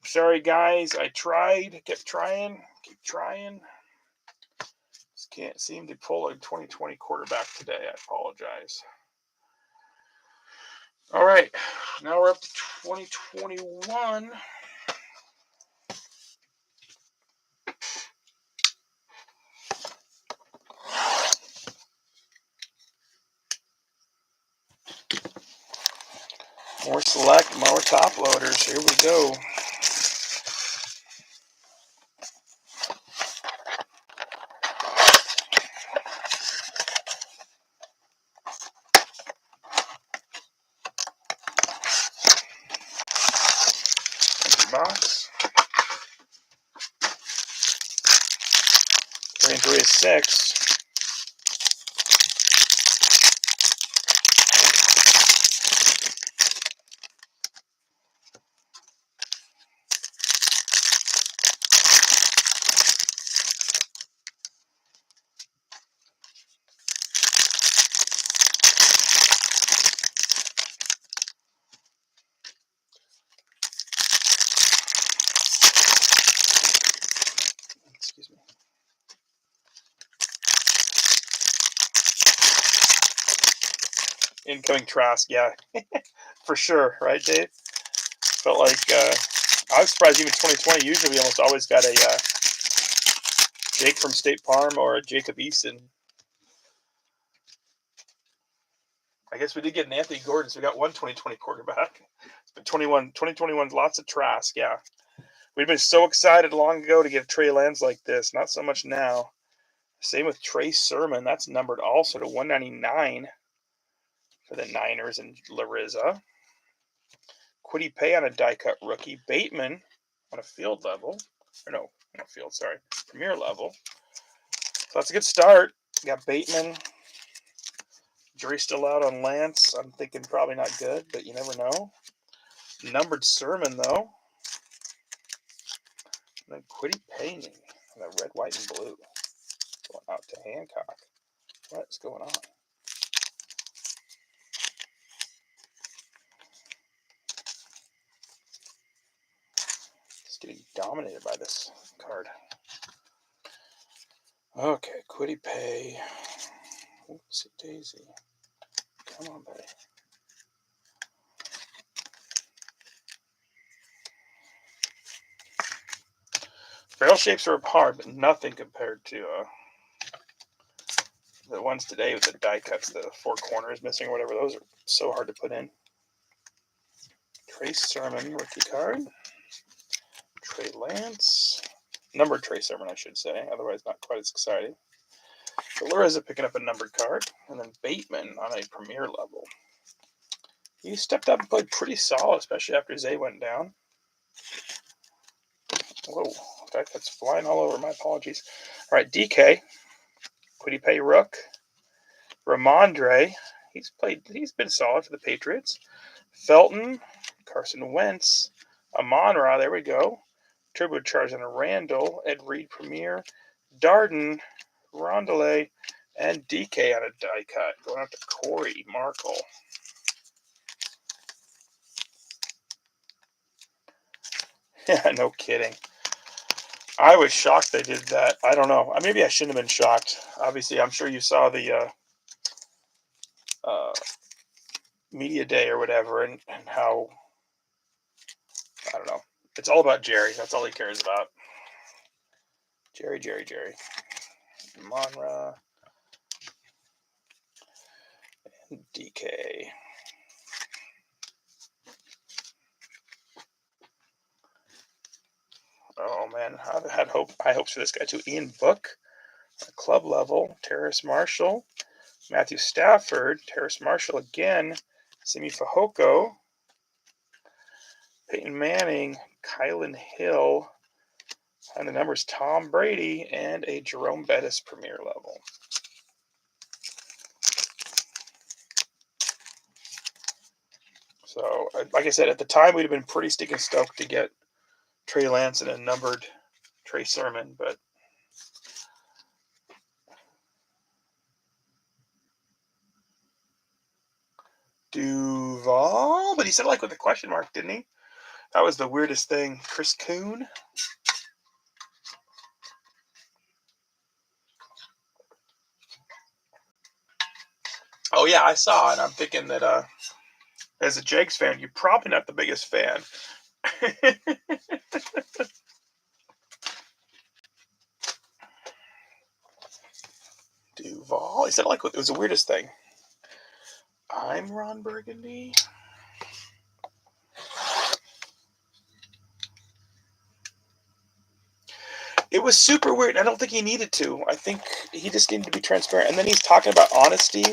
Sorry, guys. I tried. Kept trying. Keep trying. Just can't seem to pull a 2020 quarterback today. I apologize. All right. Now we're up to 2021. More select, more top loaders. Here we go. Box. 3 and 3 is 6. Excuse me. Incoming Trask, yeah, for sure, right, Dave? Felt like I was surprised even 2020. Usually, we almost always got a Jake from State Farm or a Jacob Eason. I guess we did get an Anthony Gordon, so we got one 2020 quarterback. It's been 2021's lots of Trask, yeah. We've been so excited long ago to get Trey Lance like this. Not so much now. Same with Trey Sermon. That's numbered also to 199 for the Niners and Larissa. Kwity Paye on a die-cut rookie. Bateman on a field level. Or no, not field, sorry. Premier level. So that's a good start. Got Bateman. Jury's still out on Lance. I'm thinking probably not good, but you never know. Numbered Sermon, though. And then Kwity Paye. That red, white, and blue. Going out to Hancock. What's going on? It's getting dominated by this card. Okay, Kwity Paye. Oopsie daisy. Come on, buddy. Barrel shapes are hard, but nothing compared to the ones today with the die cuts, the four corners missing or whatever. Those are so hard to put in. Trey Sermon rookie card. Trey Lance. Numbered Trey Sermon, I should say. Otherwise, not quite as exciting. Larissa picking up a numbered card. And then Bateman on a premier level. He stepped up and played pretty solid, especially after Zay went down. Whoa, that's flying all over. My apologies. All right, DK. Kwity Paye Rook. Ramondre. He's been solid for the Patriots. Felton. Carson Wentz. Amon-Ra, there we go. Turbocharged on a Randall. Ed Reed Premier. Darden. Rondelay. And DK on a die cut. Going out to Corey Markle. Yeah, no kidding. I was shocked they did that. I don't know. Maybe I shouldn't have been shocked. Obviously, I'm sure you saw the media day or whatever, and how, I don't know. It's all about Jerry. That's all he cares about. Jerry. Amon-Ra. And DK. Oh, man. I've had high hopes for this guy, too. Ian Book. Club level. Terrace Marshall. Matthew Stafford. Terrace Marshall again. Simi Fehoko. Peyton Manning. Kylan Hill. And the numbers Tom Brady and a Jerome Bettis premier level. So, like I said, at the time, we'd have been pretty stinking stoked to get Trey Lance and a numbered Trey Sermon, but Duval? But he said it like with a question mark, didn't he? That was the weirdest thing. Chris Kuhn? Oh, yeah, I saw it. I'm thinking that as a Jags fan, you're probably not the biggest fan. Duval? He said it like it was the weirdest thing. I'm Ron Burgundy. It was super weird. I don't think he needed to. I think he just needed to be transparent. And then he's talking about honesty,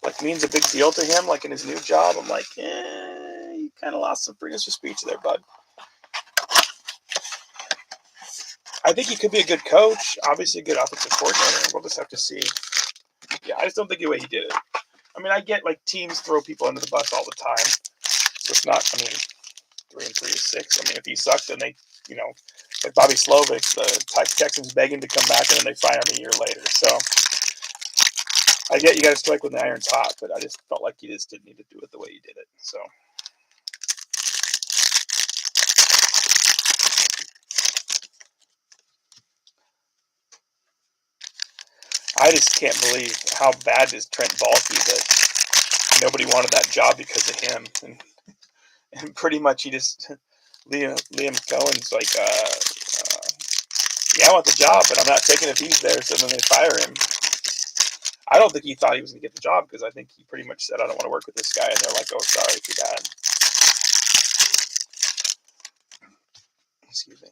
like means a big deal to him, like in his new job. I'm like, you kind of lost some freedom of speech there, bud. I think he could be a good coach, obviously a good offensive coordinator. We'll just have to see. Yeah, I just don't think the way he did it. I mean, I get like teams throw people under the bus all the time. So it's not, 3-3 is 6. If he sucked, then they, like Bobby Slovic, the Texans begging to come back, and then they fire him a year later. So I get you got to strike when the iron's hot, but I just felt like he just didn't need to do it the way he did it. So I just can't believe how bad is Trent Baalke that nobody wanted that job because of him, and pretty much he just Liam Cohen's like, yeah, I want the job, but I'm not taking if he's there. So then they fire him. I don't think he thought he was going to get the job because I think he pretty much said, I don't want to work with this guy. And they're like, oh, sorry, too bad. Excuse me.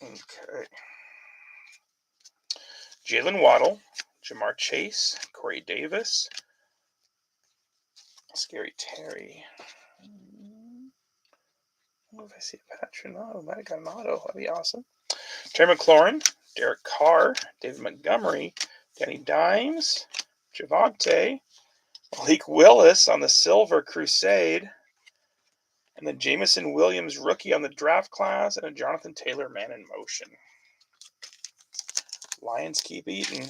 Okay. Jalen Waddle, Jamar Chase, Corey Davis, Scary Terry. I don't know if I see a patch or not. I might have got an auto. That'd be awesome. Terry McLaurin, Derek Carr, David Montgomery, Danny Dimes, Javonte, Malik Willis on the Silver Crusade, and then Jameson Williams, rookie on the draft class, and a Jonathan Taylor man in motion. Lions keep eating.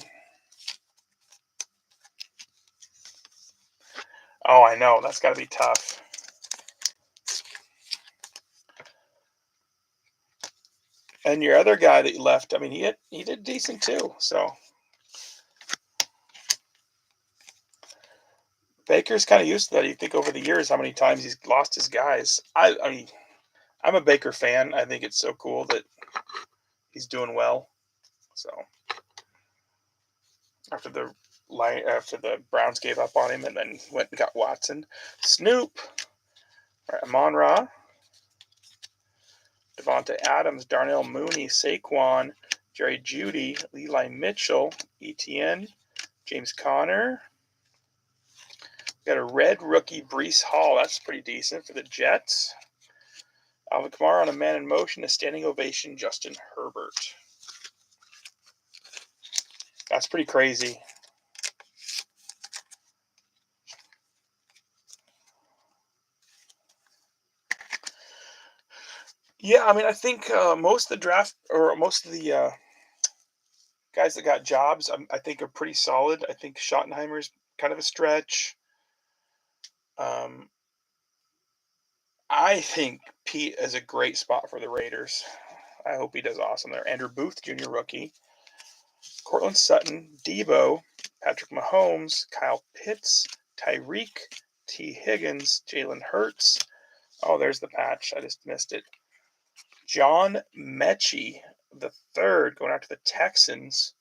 Oh, I know. That's got to be tough. And your other guy that you left, I mean, he did decent too. So Baker's kind of used to that. You think over the years how many times he's lost his guys. I mean, I'm a Baker fan. I think it's so cool that he's doing well. So after the Browns gave up on him and then went and got Watson, Snoop, Amon-Ra, Devonta Adams, Darnell Mooney, Saquon, Jerry Jeudy, Eli Mitchell, Etienne, James Conner. Got a red rookie, Breece Hall. That's pretty decent for the Jets. Alvin Kamara on a man in motion, a standing ovation, Justin Herbert. That's pretty crazy. Yeah, I mean, I think most of the draft, or most of the guys that got jobs, I think are pretty solid. I think Schottenheimer's kind of a stretch. I think Pete is a great spot for the Raiders. I hope he does awesome there. Andrew Booth, junior rookie. Cortland Sutton, Debo, Patrick Mahomes, Kyle Pitts, Tyreek, T. Higgins, Jalen Hurts. Oh, there's the patch. I just missed it. John Mechie, the third, going out to the Texans.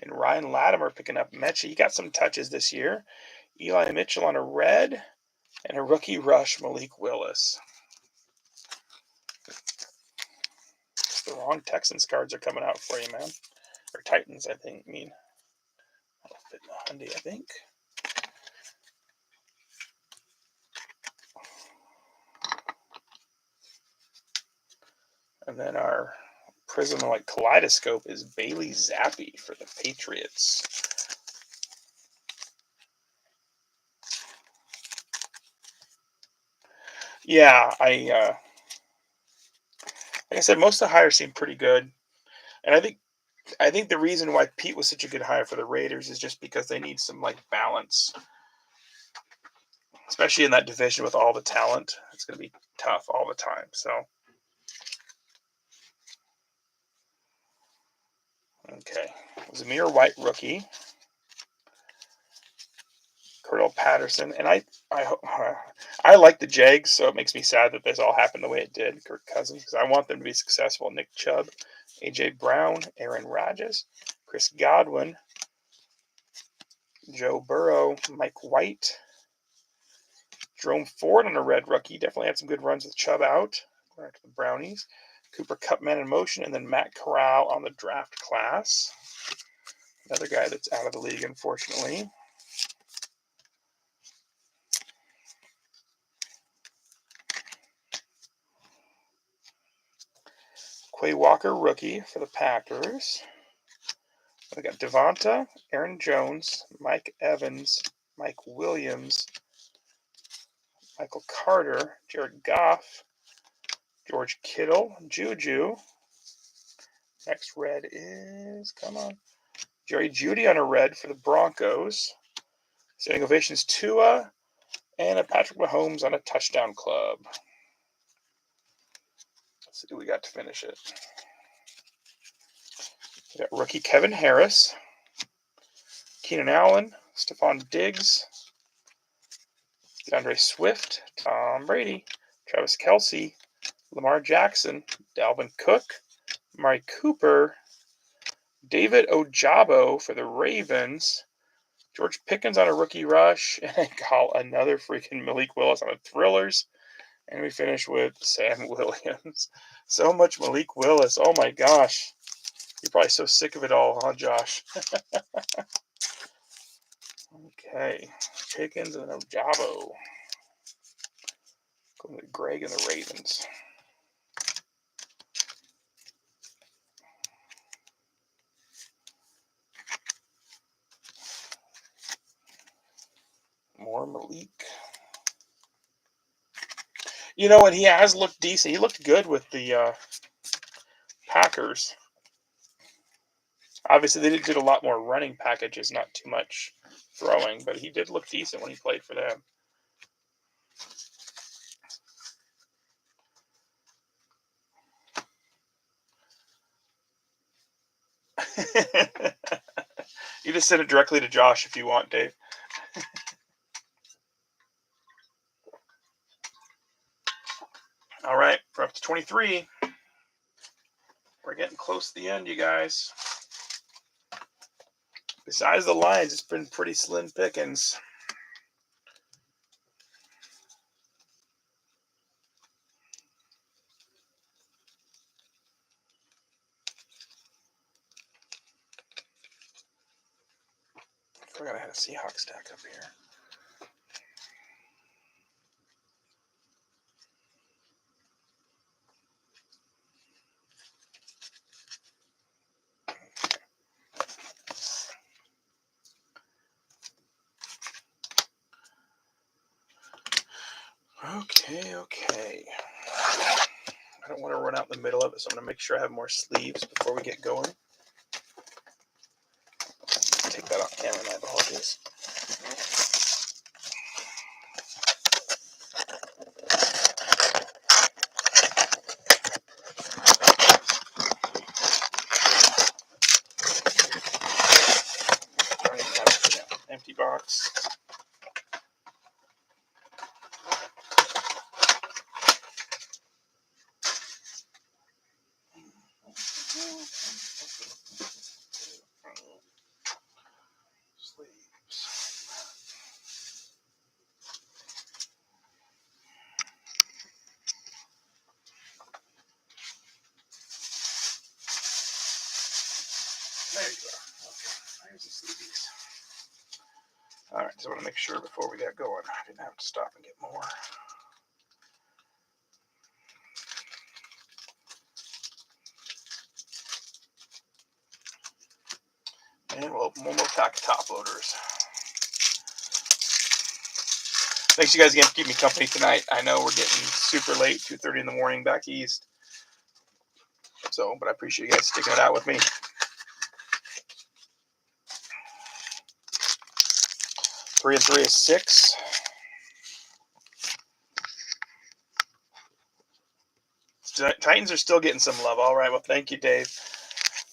And Ryan Latimer picking up Mechie. He got some touches this year. Eli Mitchell on a red. And a rookie rush, Malik Willis. It's the wrong Texans cards are coming out for you, man. Or Titans, I think. I mean, that'll fit in the Hyundai, I think. And then our prism like kaleidoscope is Bailey Zappi for the Patriots. Yeah, like I said, most of the hires seem pretty good, and I think the reason why Pete was such a good hire for the Raiders is just because they need some like balance, especially in that division with all the talent. It's going to be tough all the time. So, okay, Zamir White rookie. Cordell Patterson, and I like the Jags, so it makes me sad that this all happened the way it did. Kirk Cousins, because I want them to be successful. Nick Chubb, AJ Brown, Aaron Rodgers, Chris Godwin, Joe Burrow, Mike White, Jerome Ford on a red rookie. Definitely had some good runs with Chubb out. Going to the Brownies. Cooper Kupp man in motion, and then Matt Corral on the draft class. Another guy that's out of the league, unfortunately. Quay Walker, rookie for the Packers. We got Devonta, Aaron Jones, Mike Evans, Mike Williams, Michael Carter, Jared Goff, George Kittle, Juju. Next red is, come on, Jerry Jeudy on a red for the Broncos. Standing ovations, Tua, and a Patrick Mahomes on a touchdown club. Let's see who we got to finish it. We got rookie Kevin Harris, Keenan Allen, Stephon Diggs, DeAndre Swift, Tom Brady, Travis Kelce, Lamar Jackson, Dalvin Cook, Amari Cooper, David Ojabo for the Ravens, George Pickens on a rookie rush, and another freaking Malik Willis on a Thrillers. And we finish with Sam Williams. So much Malik Willis. Oh my gosh. You're probably so sick of it all, huh, Josh? Okay. Pickens and Ojabo. Going with Greg and the Ravens. More Malik. You know, and he has looked decent. He looked good with the Packers. Obviously, they did a lot more running packages, not too much throwing, but he did look decent when he played for them. You just send it directly to Josh if you want, Dave. All right, we're up to 23. We're getting close to the end, you guys. Besides the Lions, it's been pretty slim pickings. I forgot I had a Seahawks stack up here. Okay. I don't want to run out in the middle of it, so I'm going to make sure I have more sleeves before we get going. Take that off camera, my apologies. Empty box. There you are. Okay, there's the sleeves. All right, so I want to make sure before we got going, I didn't have to stop and get more. And we'll open one more pack of top loaders. Thanks you guys again for keeping me company tonight. I know we're getting super late, 2:30 in the morning back east. So, but I appreciate you guys sticking it out with me. 3 and 3 is 6. Titans are still getting some love. All right. Well, thank you, Dave.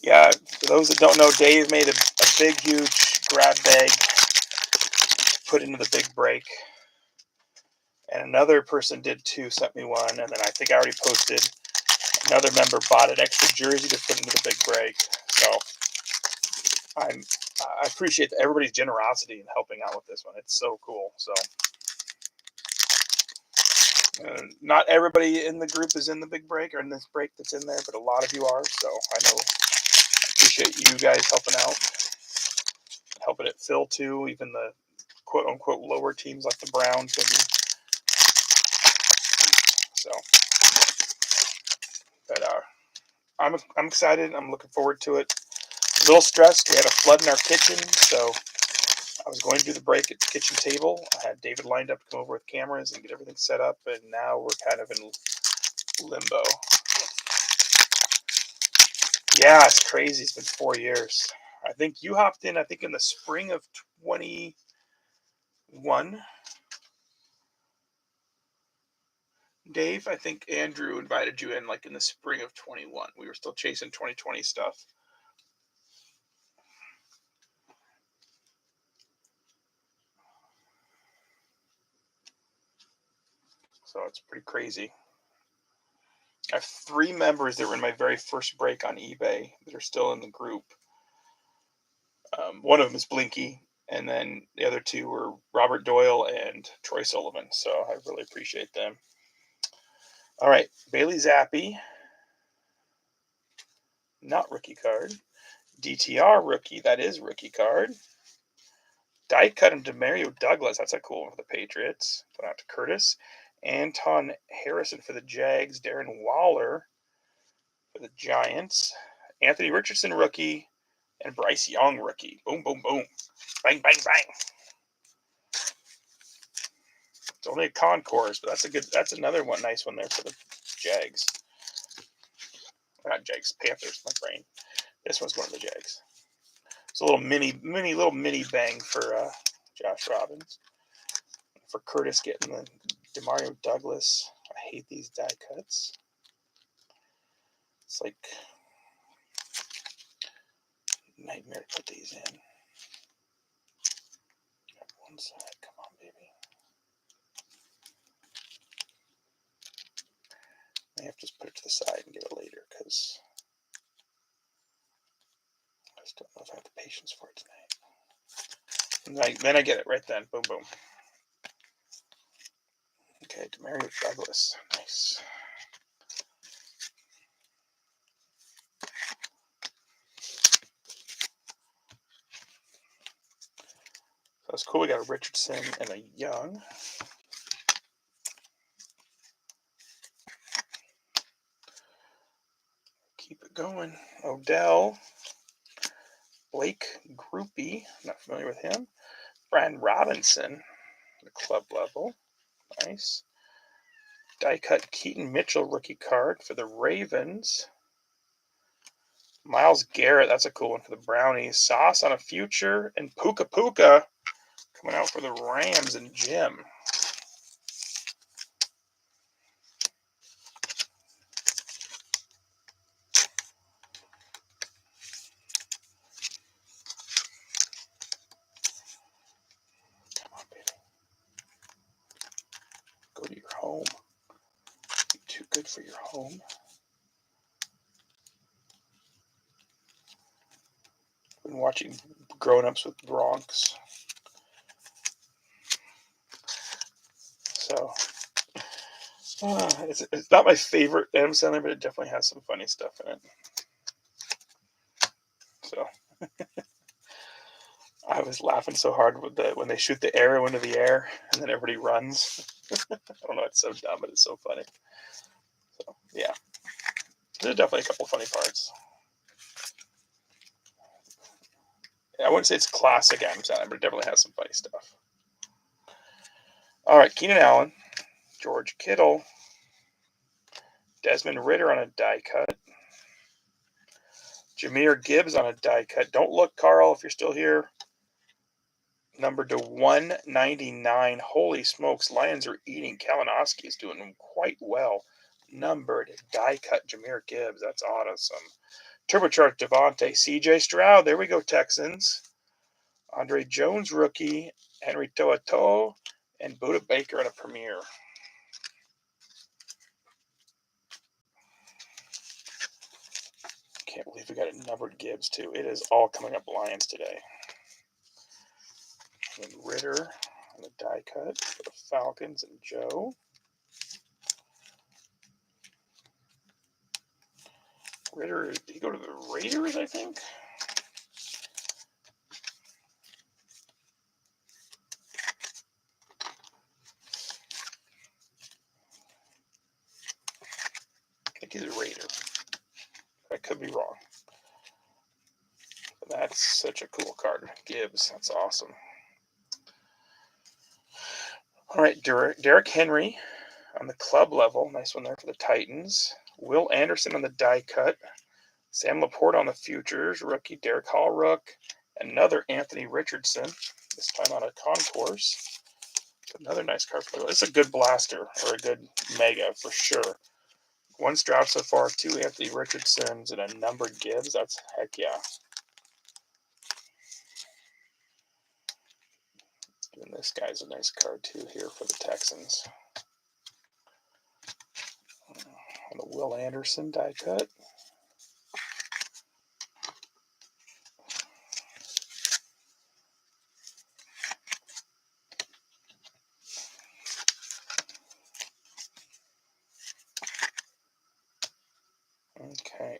Yeah, for those that don't know, Dave made a big, huge grab bag to put into the big break. And another person did too, sent me one. And then I think I already posted. Another member bought an extra jersey to put into the big break. So I appreciate everybody's generosity in helping out with this one. It's so cool. So not everybody in the group is in the big break or in this break that's in there, but a lot of you are. So I know I appreciate you guys helping out, helping it fill too. Even the quote unquote lower teams like the Browns. So, but I'm excited. I'm looking forward to it. A little stressed. We had a flood in our kitchen, so I was going to do the break at the kitchen table. I had David lined up to come over with cameras and get everything set up, and now we're kind of in limbo. Yeah, it's crazy. It's been 4 years. I think you hopped in, in the spring of 21. Dave, I think Andrew invited you in like in the spring of 21. We were still chasing 2020 stuff. So it's pretty crazy. I have 3 members that were in my very first break on eBay that are still in the group. One of them is Blinky, and then the other 2 were Robert Doyle and Troy Sullivan. So I really appreciate them. All right, Bailey Zappi, not rookie card. DTR rookie, that is rookie card. Die cut him to Demario Douglas. That's a cool one for the Patriots. Put out to Curtis. Anton Harrison for the Jags. Darren Waller for the Giants. Anthony Richardson rookie. And Bryce Young rookie. Boom, boom, boom. Bang, bang, bang. It's only a concourse, but that's another one, nice one there for the Jags. Not Jags, Panthers, my brain. This one's going to the Jags. It's a little mini bang for Josh Robbins. For Curtis getting the Demario Douglas. I hate these die cuts. It's like nightmare to put these in. One side, come on, baby. I have to just put it to the side and get it later because I just don't know if I have the patience for it tonight. And then I get it right then. Boom, boom. Okay, Demario Douglas. Nice. So that's cool. We got a Richardson and a Young. Keep it going. Odell. Blake Groupie. Not familiar with him. Brian Robinson. The club level. Nice. Die cut Keaton Mitchell rookie card for the Ravens. Myles Garrett. That's a cool one for the Brownies. Sauce on a future. And Puka Puka coming out for the Rams and Jim. Come on, baby. Go to your home. You're too good for your home. Been watching Grown Ups with Bronx. So it's not my favorite Adam Sandler, but it definitely has some funny stuff in it. So I was laughing so hard with when they shoot the arrow into the air and then everybody runs. I don't know, it's so dumb, but it's so funny. So yeah, there's definitely a couple funny parts. I wouldn't say it's classic Adam Sandler, but it definitely has some funny stuff. All right, Keenan Allen, George Kittle, Desmond Ridder on a die cut, Jahmyr Gibbs on a die cut. Don't look, Carl, if you're still here. Numbered to 199. Holy smokes, Lions are eating. Kalinowski is doing quite well. Numbered die cut Jahmyr Gibbs. That's awesome. Turbocharged Devontae. CJ Stroud. There we go, Texans. Andre Jones rookie. Henry To'oTo'o. And Buda Baker on a premiere. Can't believe we got a numbered Gibbs, too. It is all coming up Lions today. And Ridder on the die cut for the Falcons and Joe. Ridder, did he go to the Raiders, I think? I think he's a Raider. I could be wrong. But that's such a cool card. Gibbs, that's awesome. All right, Derrick Henry on the club level. Nice one there for the Titans. Will Anderson on the die cut. Sam Laporte on the futures. Rookie Derek Hallrook. Another Anthony Richardson, this time on a concourse. Another nice card for the. It's a good blaster or a good mega for sure. One Stroud so far, 2 Anthony Richardsons, and a numbered Gibbs. That's heck yeah. And this guy's a nice card too here for the Texans. And the Will Anderson die cut. Okay.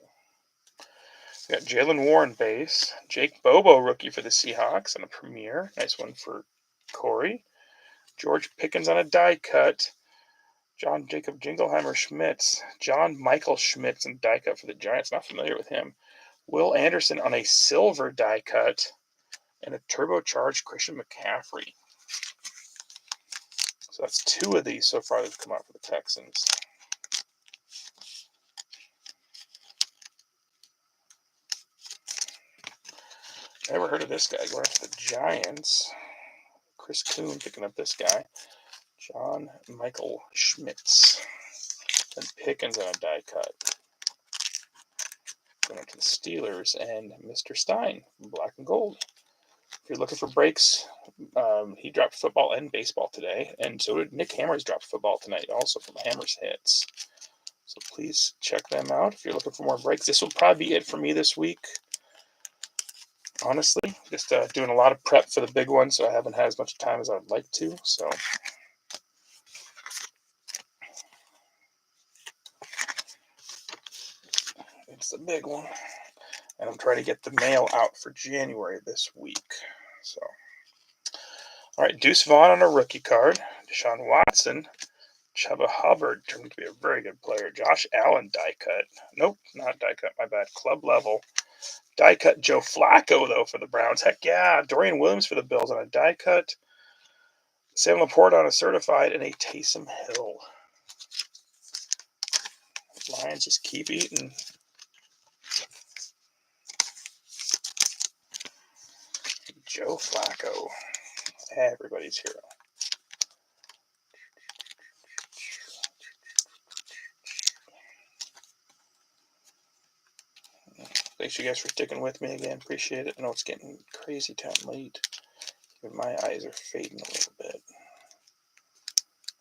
We got Jalen Warren base. Jake Bobo rookie for the Seahawks on a premiere. Nice one for Corey. George Pickens on a die cut. John Jacob Jingleheimer Schmitz. John Michael Schmitz on die cut for the Giants. Not familiar with him. Will Anderson on a silver die cut. And a turbocharged Christian McCaffrey. So that's 2 of these so far that have come out for the Texans. Never heard of this guy. Going after the Giants. Chris Kuhn picking up this guy. John Michael Schmitz. And Pickens on a die cut. Going up to the Steelers and Mr. Stein from Black and Gold. If you're looking for breaks, he dropped football and baseball today. And so did Nick Hammers dropped football tonight, also from Hammers Hits. So please check them out if you're looking for more breaks. This will probably be it for me this week. Honestly, just doing a lot of prep for the big one, so I haven't had as much time as I'd like to. So it's the big one. And I'm trying to get the mail out for January this week. So, all right, Deuce Vaughn on a rookie card. Deshaun Watson. Chuba Hubbard turned to be a very good player. Josh Allen die cut. Nope, not die cut. My bad. Club level. Die cut Joe Flacco, though, for the Browns. Heck yeah. Dorian Williams for the Bills on a die cut. Sam Laporte on a certified. And a Taysom Hill. Lions just keep eating. Joe Flacco. Everybody's hero. Thanks you guys for sticking with me again. Appreciate it. I know it's getting crazy time late. Even my eyes are fading a little bit.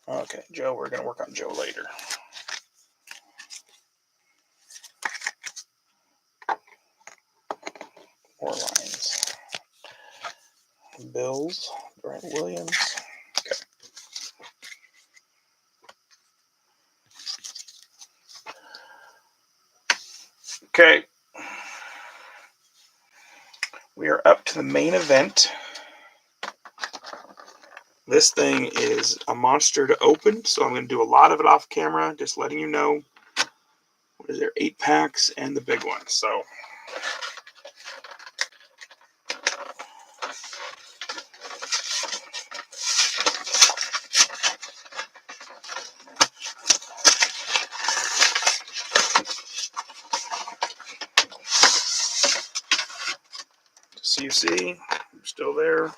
Okay, Joe, we're going to work on Joe later. More lines. Bills, Brent Williams. Okay. We are up to the main event. This thing is a monster to open, so I'm going to do a lot of it off camera, just letting you know. What is there? 8 packs and the big one. So CC, still there.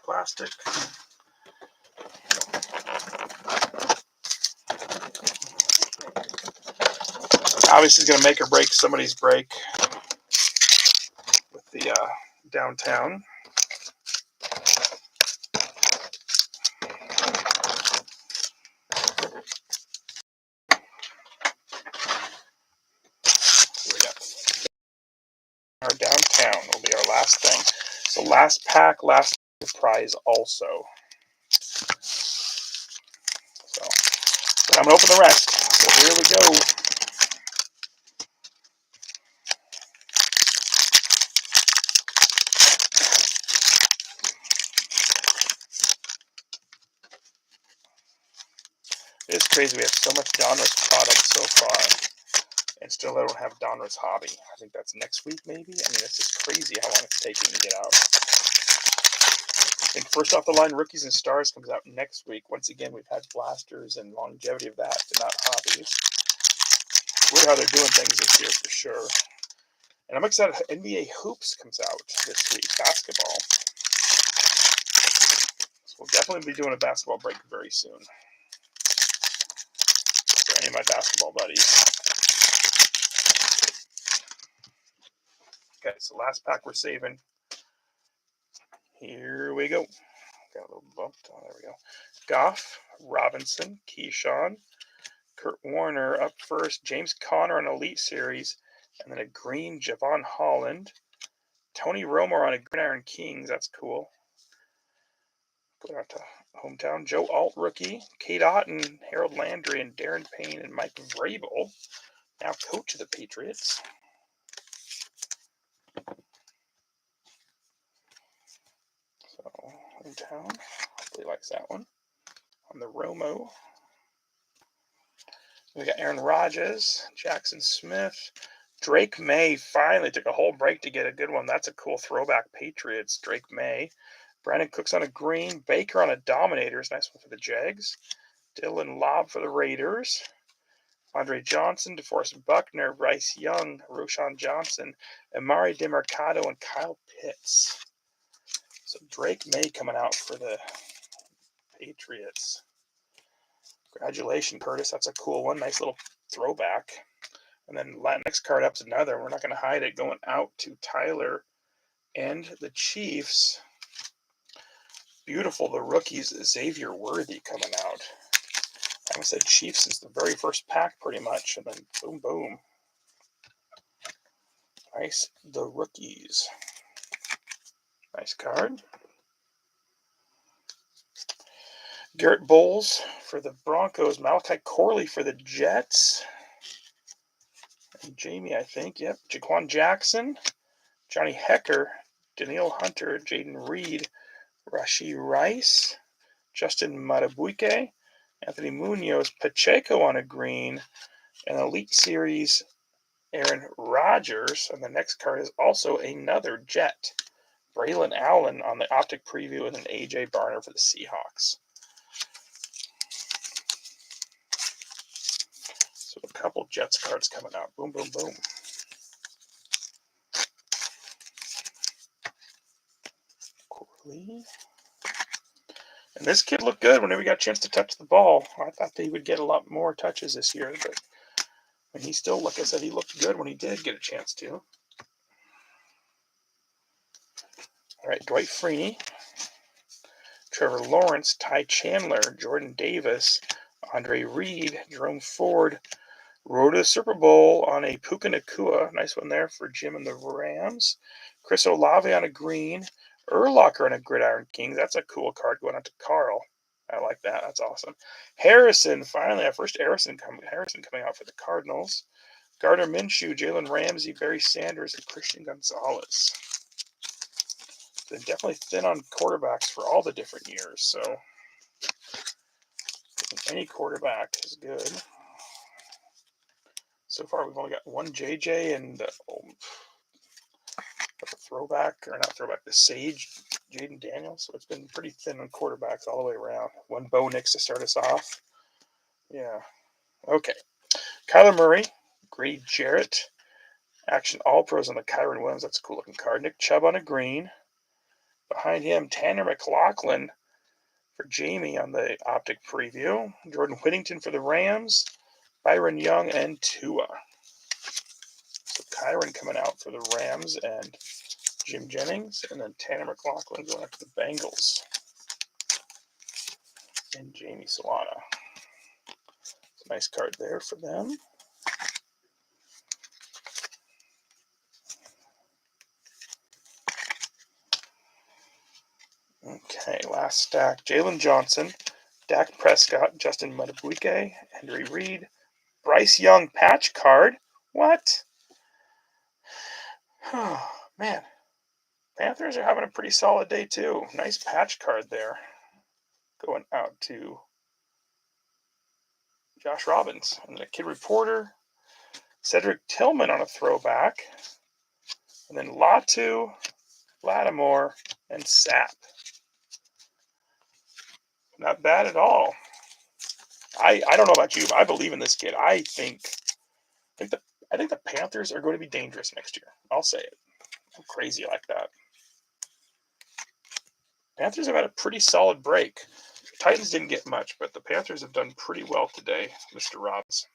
Plastic. Obviously, it's going to make or break somebody's break with the downtown. Our downtown will be our last thing. So last pack, last prize also. So but I'm going to open the rest. So here we go. It's crazy. We have so much Donruss product so far. And still I don't have Donruss Hobby. I think that's next week maybe. I mean, it's just crazy how long it's taking to get out. I think first off the line, Rookies and Stars comes out next week. Once again, we've had blasters and longevity of that, but not hobbies. Weird how they're doing things this year for sure. And I'm excited. NBA Hoops comes out this week. Basketball. So we'll definitely be doing a basketball break very soon. For any of my basketball buddies. Okay, so last pack we're saving. Here we go. Got a little bump. Oh, there we go. Goff, Robinson, Keyshawn, Kurt Warner up first. James Conner on Elite Series. And then a green Javon Holland. Tony Romo on a Gridiron Kings. That's cool. Go out to hometown. Joe Alt rookie. Kate Otten, Harold Landry, and Darren Payne, and Mike Vrabel. Now coach of the Patriots. So, hometown. Hopefully likes that one. On the Romo. We got Aaron Rodgers, Jackson Smith, Drake May finally took a whole break to get a good one. That's a cool throwback Patriots. Drake May. Brandon Cooks on a green. Baker on a Dominators. Nice one for the Jags. Dylan Lobb for the Raiders. Andre Johnson, DeForest Buckner, Bryce Young, Roshan Johnson, Amari DeMarcado, and Kyle Pitts. So Drake May coming out for the Patriots. Congratulations, Curtis. That's a cool one. Nice little throwback. And then next card up is another. We're not going to hide it. Going out to Tyler and the Chiefs. Beautiful. The rookies, Xavier Worthy coming out. I haven't said Chiefs since the very first pack pretty much. And then boom, boom. Nice. The rookies. Nice card. Garrett Bowles for the Broncos. Malachi Corley for the Jets. And Jamie, I think. Yep. Jaquan Jackson. Johnny Hecker. Daniil Hunter. Jaden Reed. Rashee Rice. Justin Matabuike. Anthony Munoz. Pacheco on a green. An Elite Series Aaron Rodgers. And the next card is also another Jet. Braylon Allen on the Optic Preview and an A.J. Barner for the Seahawks. So a couple Jets cards coming out. Boom, boom, boom. Corley. And this kid looked good whenever he got a chance to touch the ball. I thought that he would get a lot more touches this year, but he still, like I said, he looked good when he did get a chance to. All right, Dwight Freeney, Trevor Lawrence, Ty Chandler, Jordan Davis, Andre Reed, Jerome Ford, road to the Super Bowl on a Puka Nacua. Nice one there for Jim and the Rams. Chris Olave on a green. Urlacher on a Gridiron King. That's a cool card going out to Carl. I like that. That's awesome. Harrison, finally, our first Harrison coming out for the Cardinals. Gardner Minshew, Jalen Ramsey, Barry Sanders, and Christian Gonzalez. They're definitely thin on quarterbacks for all the different years, so any quarterback is good. So far, we've only got one JJ and the throwback, or not throwback, the Sage, Jaden Daniels. So it's been pretty thin on quarterbacks all the way around. One Bo Nix to start us off. Yeah. Okay. Kyler Murray, Grady Jarrett, Action All Pros on the Kyron Williams. That's a cool looking card. Nick Chubb on a green. Behind him, Tanner McLaughlin for Jamie on the Optic Preview. Jordan Whittington for the Rams. Byron Young and Tua. So Kyron coming out for the Rams and Jim Jennings. And then Tanner McLaughlin going up to the Bengals. And Jamie Solana. It's a nice card there for them. Okay, last stack. Jalen Johnson, Dak Prescott, Justin Matabuike, Henry Reed, Bryce Young patch card. What? Oh, man. Panthers are having a pretty solid day, too. Nice patch card there. Going out to Josh Robbins. And the Kid Reporter, Cedric Tillman on a throwback. And then Latu, Lattimore, and Sapp. Not bad at all. I don't know about you, but I believe in this kid. I think the Panthers are going to be dangerous next year. I'll say it. I'm crazy like that. Panthers have had a pretty solid break. Titans didn't get much, but the Panthers have done pretty well today, Mr. Robbins.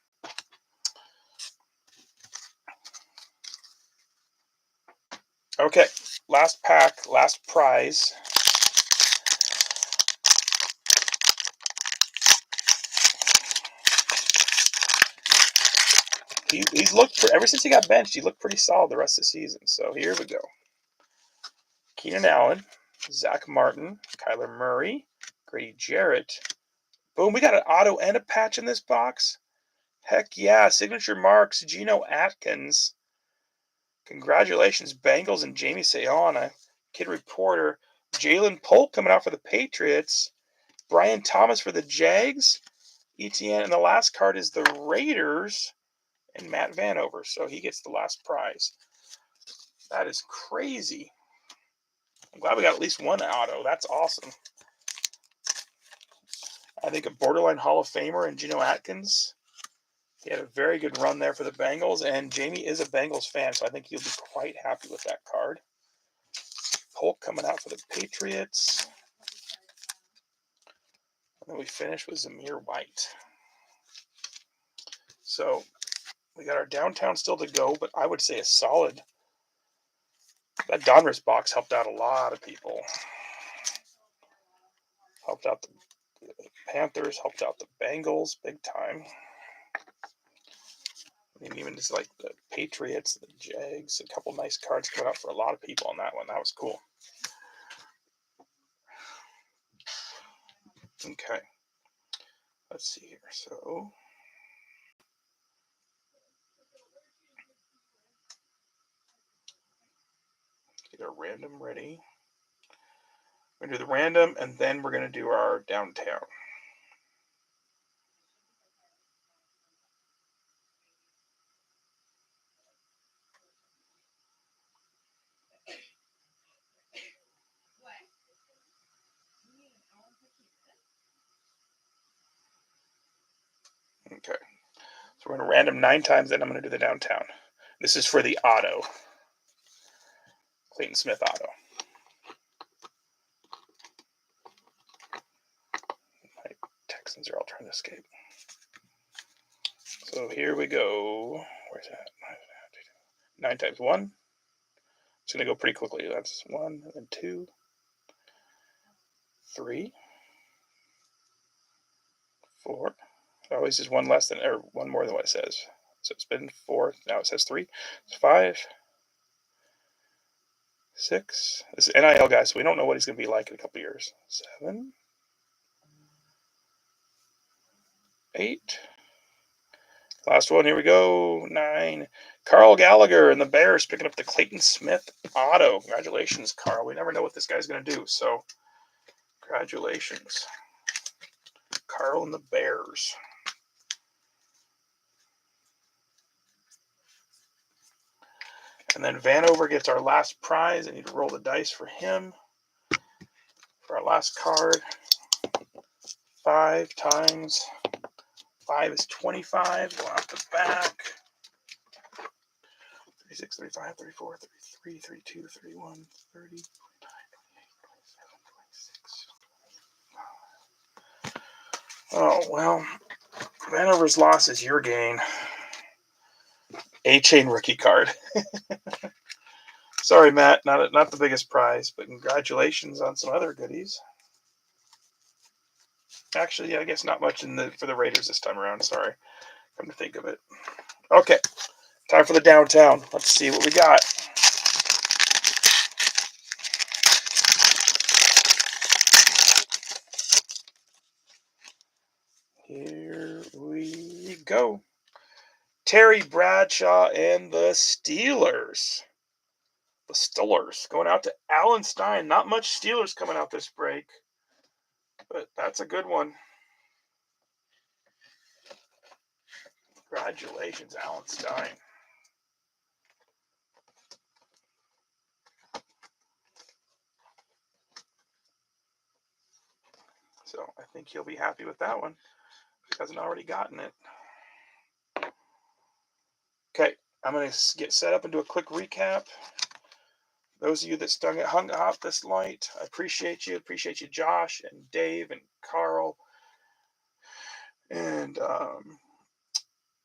Okay, last pack, last prize. He's looked ever since he got benched. He looked pretty solid the rest of the season. So here we go. Keenan Allen, Zach Martin, Kyler Murray, Grady Jarrett. Boom, we got an auto and a patch in this box. Heck yeah, signature marks, Geno Atkins. Congratulations, Bengals and Jamie Sayana. Kid Reporter, Jalen Polk coming out for the Patriots. Brian Thomas for the Jags. ETN, and the last card is the Raiders and Matt Vanover. So he gets the last prize. That is crazy. I'm glad we got at least one auto. That's awesome. I think a borderline Hall of Famer in Geno Atkins. He had a very good run there for the Bengals, and Jamie is a Bengals fan, so I think he'll be quite happy with that card. Polk coming out for the Patriots. And then we finish with Zamir White. So we got our downtown still to go, but I would say a solid. That Donruss box helped out a lot of people. Helped out the Panthers, helped out the Bengals big time. I mean, even just like the Patriots, the Jags, a couple nice cards coming out for a lot of people on that one. That was cool. Okay. Let's see here. So get our random ready. We're going to do the random, and then we're going to do our downtown. Okay. So we're going to random 9 times, then I'm going to do the downtown. This is for the auto. Clayton Smith auto. My Texans are all trying to escape. So here we go. Where's that? 9 times 1. It's going to go pretty quickly. That's 1, and then 2, 3, 4. It always is one less than, or one more than what it says. So it's been 4. Now it says 3. It's 5, 6. This is NIL, guys, so we don't know what he's going to be like in a couple years. 7, 8. Last one, here we go. 9. Carl Gallagher and the Bears picking up the Clayton Smith auto. Congratulations, Carl. We never know what this guy's going to do, so congratulations. Carl and the Bears. And then Vanover gets our last prize. I need to roll the dice for him. For our last card, 5 times 5 is 25. Go off the back. 36, 35, 34, 33, 32, 31, 30, 29, 28, 27, 26. Oh, well, Vanover's loss is your gain. A-Chain rookie card. Sorry, Matt, not the biggest prize, but congratulations on some other goodies. Actually, yeah, I guess not much for the Raiders this time around. Sorry, come to think of it. Okay, time for the downtown. Let's see what we got. Here we go. Terry Bradshaw and the Steelers. The Steelers going out to Alan Stein. Not much Steelers coming out this break, but that's a good one. Congratulations, Alan Stein. So I think he'll be happy with that one. If he hasn't already gotten it. Okay, I'm going to get set up and do a quick recap. Those of you that hung out this light, I appreciate you. Appreciate you, Josh and Dave and Carl and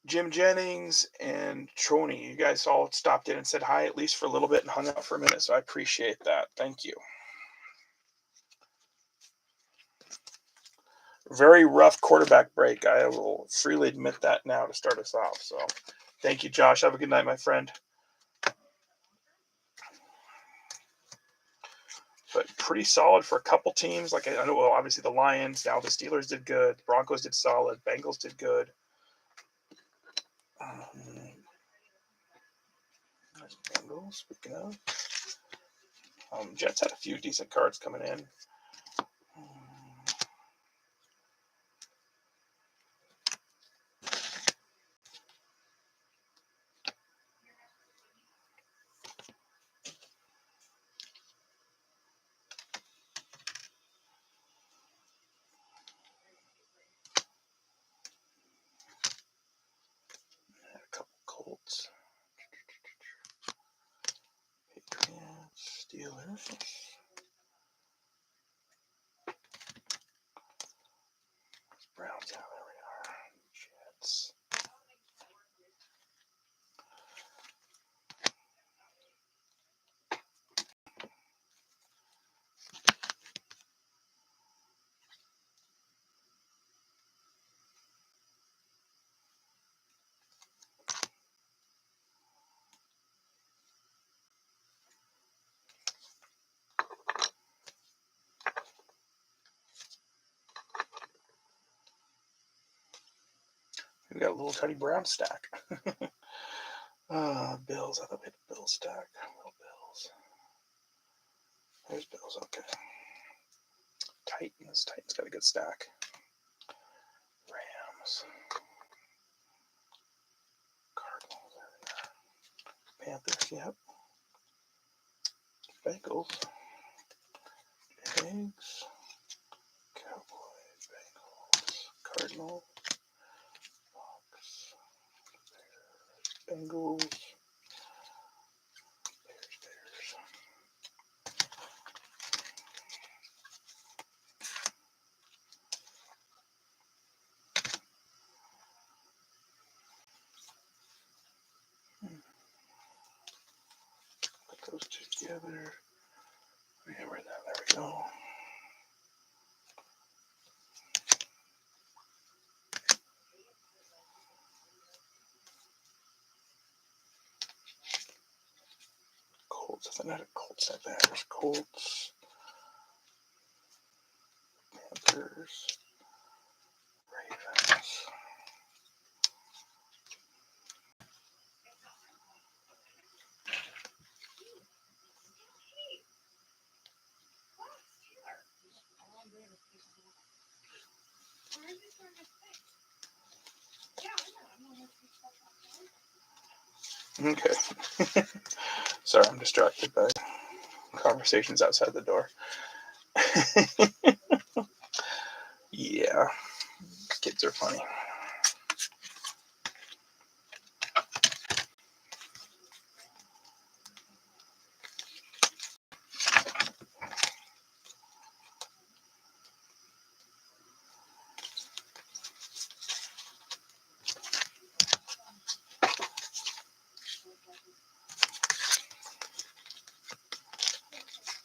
Jim Jennings and Trony. You guys all stopped in and said hi, at least for a little bit, and hung out for a minute, so I appreciate that. Thank you. Very rough quarterback break. I will freely admit that now to start us off. So Thank you, Josh. Have a good night, my friend. But pretty solid for a couple teams. Like I know, well, obviously the Lions. Now the Steelers did good. The Broncos did solid. Bengals did good. There's Bengals. Speaking of, Jets had a few decent cards coming in. A couple Colts. Patriots. Steelers. Browns. Yeah, there we are. Jets. We got a little tiny brown stack. Bills. I thought we had a Bill stack. Well, Bills. There's Bills. Okay. Titans. Titans got a good stack. Rams. Cardinals. There we are. Panthers. Yep. Bengals. Jags. Cowboys. Bengals. Cardinals. Bucks. Bengals. Bears. Put those two together. Yeah, where's that? There we go. Colts. I think I had a Colts set there. There's Colts. Panthers. Ravens. Okay. Sorry, I'm distracted by conversations outside the door. Yeah, kids are funny.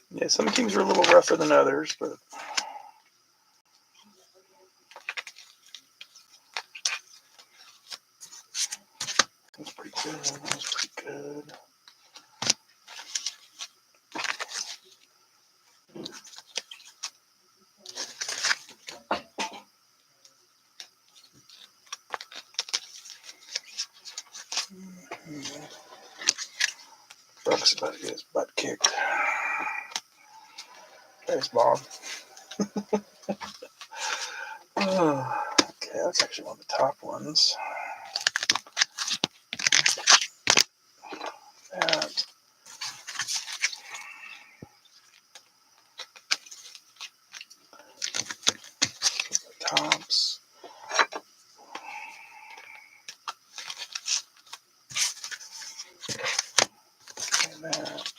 Yeah, some teams are a little rougher than others, but that's pretty good. That's pretty good. Buck's about to get his butt kicked. Thanks, Bob. Okay, that's actually one of the top ones. That. Tops. And that.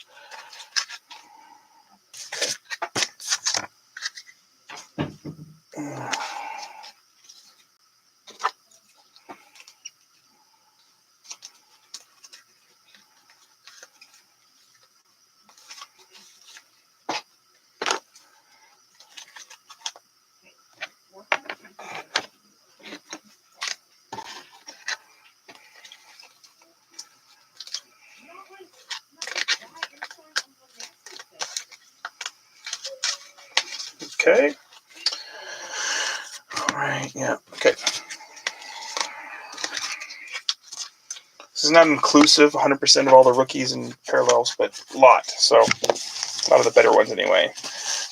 Okay. All right. Yeah. Okay. This is not inclusive 100% of all the rookies and parallels, but a lot. So a lot of the better ones anyway.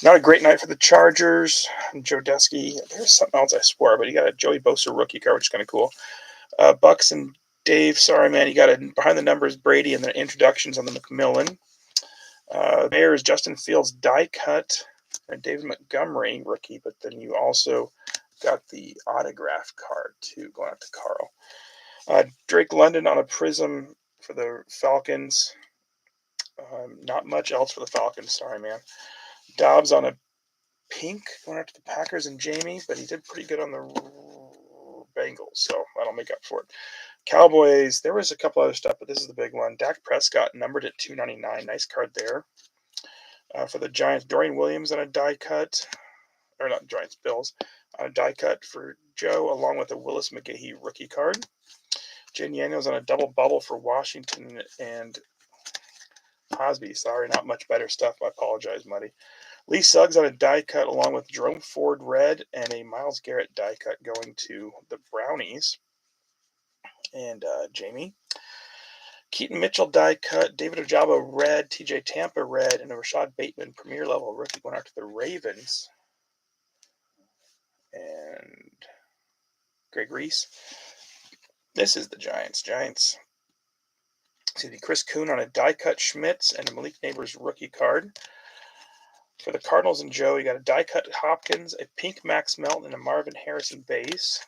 Not a great night for the Chargers. Joe Desky. There's something else I swore, but you got a Joey Bosa rookie card, which is kind of cool. Bucks and Dave. Sorry, man. You got a behind the numbers Brady and the introductions on the McMillan. Bears Justin Fields die cut. And David Montgomery rookie, but then you also got the autograph card too, going out to Carl. Drake London on a prism for the Falcons. Not much else for the Falcons. Sorry, man. Dobbs on a pink going out to the Packers and Jamie, but he did pretty good on the Bengals, so that'll make up for it. Cowboys, there was a couple other stuff, but this is the big one. Dak Prescott numbered at 299. Nice card there. For the Giants, Dorian Williams on a die cut. Or not Giants, Bills. On a die cut for Joe, along with a Willis McGahee rookie card. Jane Daniels on a double bubble for Washington and Hosby. Sorry, not much better stuff. I apologize, Muddy. Lee Suggs on a die cut along with Jerome Ford red and a Myles Garrett die cut going to the Brownies and Jamie. Keaton Mitchell die cut, David Ojabo red, TJ Tampa red, and a Rashad Bateman premier level rookie going out to the Ravens. And Greg Reese. This is the Giants. See, Chris Kuhn on a die cut Schmitz and a Malik Neighbors rookie card. For the Cardinals and Joe, you got a die cut Hopkins, a pink Max Melton, and a Marvin Harrison base.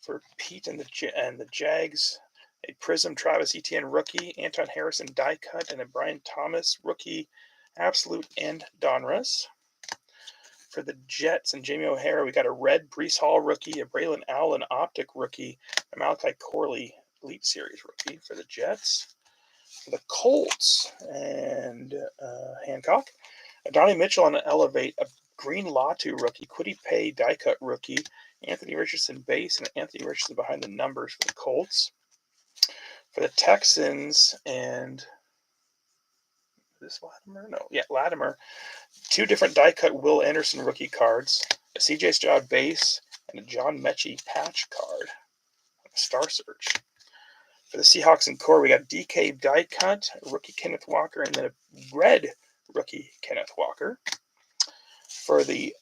For Pete and the Jags, a Prism Travis Etienne rookie, Anton Harrison die cut, and a Brian Thomas rookie absolute and Donruss. For the Jets and Jamie O'Hara, we got a red Breece Hall rookie, a Braylon Allen optic rookie, a Malachi Corley Elite Series rookie for the Jets. For the Colts and Hancock, Donnie Mitchell on an Elevate, a Green Latu rookie, Quiddy Pay die cut rookie, Anthony Richardson base, and Anthony Richardson behind the numbers for the Colts. For the Texans and Latimer? No, yeah, Latimer. Two different die cut Will Anderson rookie cards, a CJ Stroud base, and a John Mechie patch card. Star Search. For the Seahawks and core, we got DK die cut, rookie Kenneth Walker, and then a red rookie Kenneth Walker. For the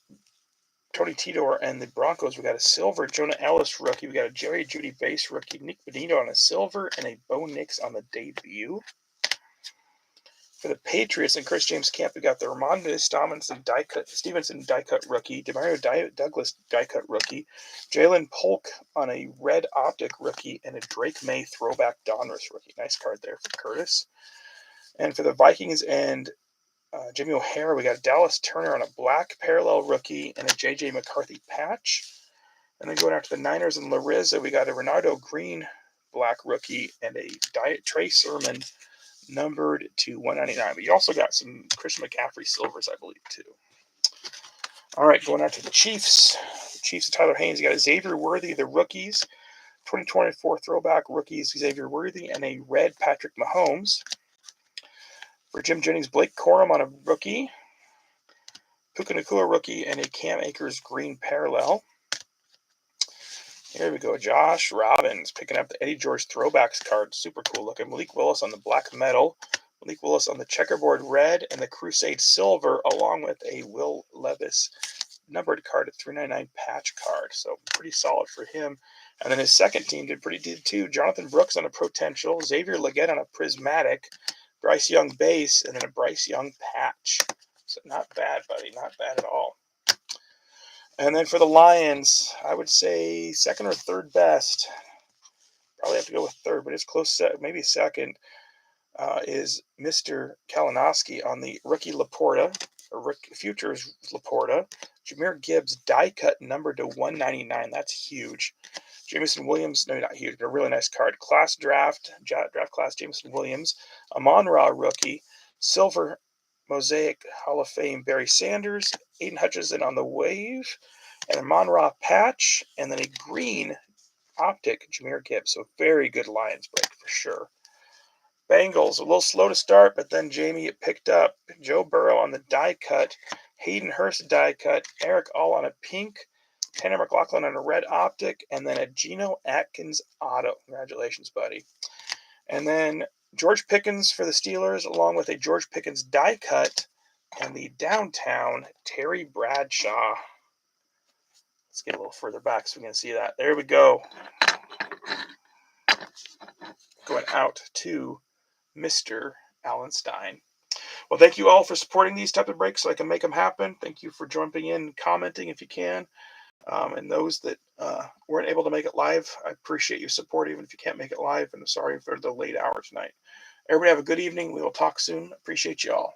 Tony Tidor and the Broncos, we got a silver Jonah Ellis rookie. We got a Jerry Jeudy base rookie, Nick Benito on a silver, and a Bo Nix on the debut. For the Patriots and Chris James Camp, we got the Ramondre Stevenson die cut rookie, Demario Douglas die cut rookie, Jalen Polk on a red optic rookie, and a Drake May throwback Donruss rookie. Nice card there for Curtis. And for the Vikings and Jimmy O'Hara, we got Dallas Turner on a black parallel rookie and a J.J. McCarthy patch. And then going out to the Niners and Larissa, we got a Renardo Green black rookie and a Trey Sermon numbered to 199. But you also got some Christian McCaffrey silvers, I believe, too. All right, going out to the Chiefs. The Chiefs and Tyler Haynes. You got a Xavier Worthy, the rookies. 2024 throwback rookies, Xavier Worthy, and a red Patrick Mahomes. For Jim Jennings, Blake Corum on a rookie. Puka Nacua rookie, and a Cam Akers green parallel. Here we go. Josh Robbins picking up the Eddie George throwbacks card. Super cool looking. Malik Willis on the black metal. Malik Willis on the checkerboard red and the Crusade silver, along with a Will Levis numbered card at 399 patch card. So pretty solid for him. And then his second team did too. Jonathan Brooks on a potential. Xavier Legette on a prismatic. Bryce Young base, and then a Bryce Young patch. So not bad, buddy. Not bad at all. And then for the Lions, I would say second or third best. Probably have to go with third, but it's close, maybe second, is Mr. Kalinowski on the rookie Laporta, or Futures Laporta. Jahmyr Gibbs die cut numbered to 199. That's huge. Jameson Williams, no, not huge, but a really nice card. Draft class Jameson Williams. Amon-Ra rookie. Silver Mosaic Hall of Fame Barry Sanders. Aiden Hutchinson on the wave. And a Amon-Ra patch. And then a green optic Jahmyr Gibbs. So very good Lions break for sure. Bengals, a little slow to start, but then Jamie, it picked up. Joe Burrow on the die cut. Hayden Hurst die cut, Eric All on a pink, Tanner McLaughlin on a red optic, and then a Geno Atkins auto. Congratulations, buddy. And then George Pickens for the Steelers, along with a George Pickens die cut and the downtown Terry Bradshaw. Let's get a little further back so we can see that. There we go. Going out to Mr. Alan Stein. Well, thank you all for supporting these type of breaks so I can make them happen. Thank you for jumping in, commenting if you can. And those that weren't able to make it live, I appreciate you support even if you can't make it live. And I'm sorry for the late hour tonight. Everybody have a good evening. We will talk soon. Appreciate you all.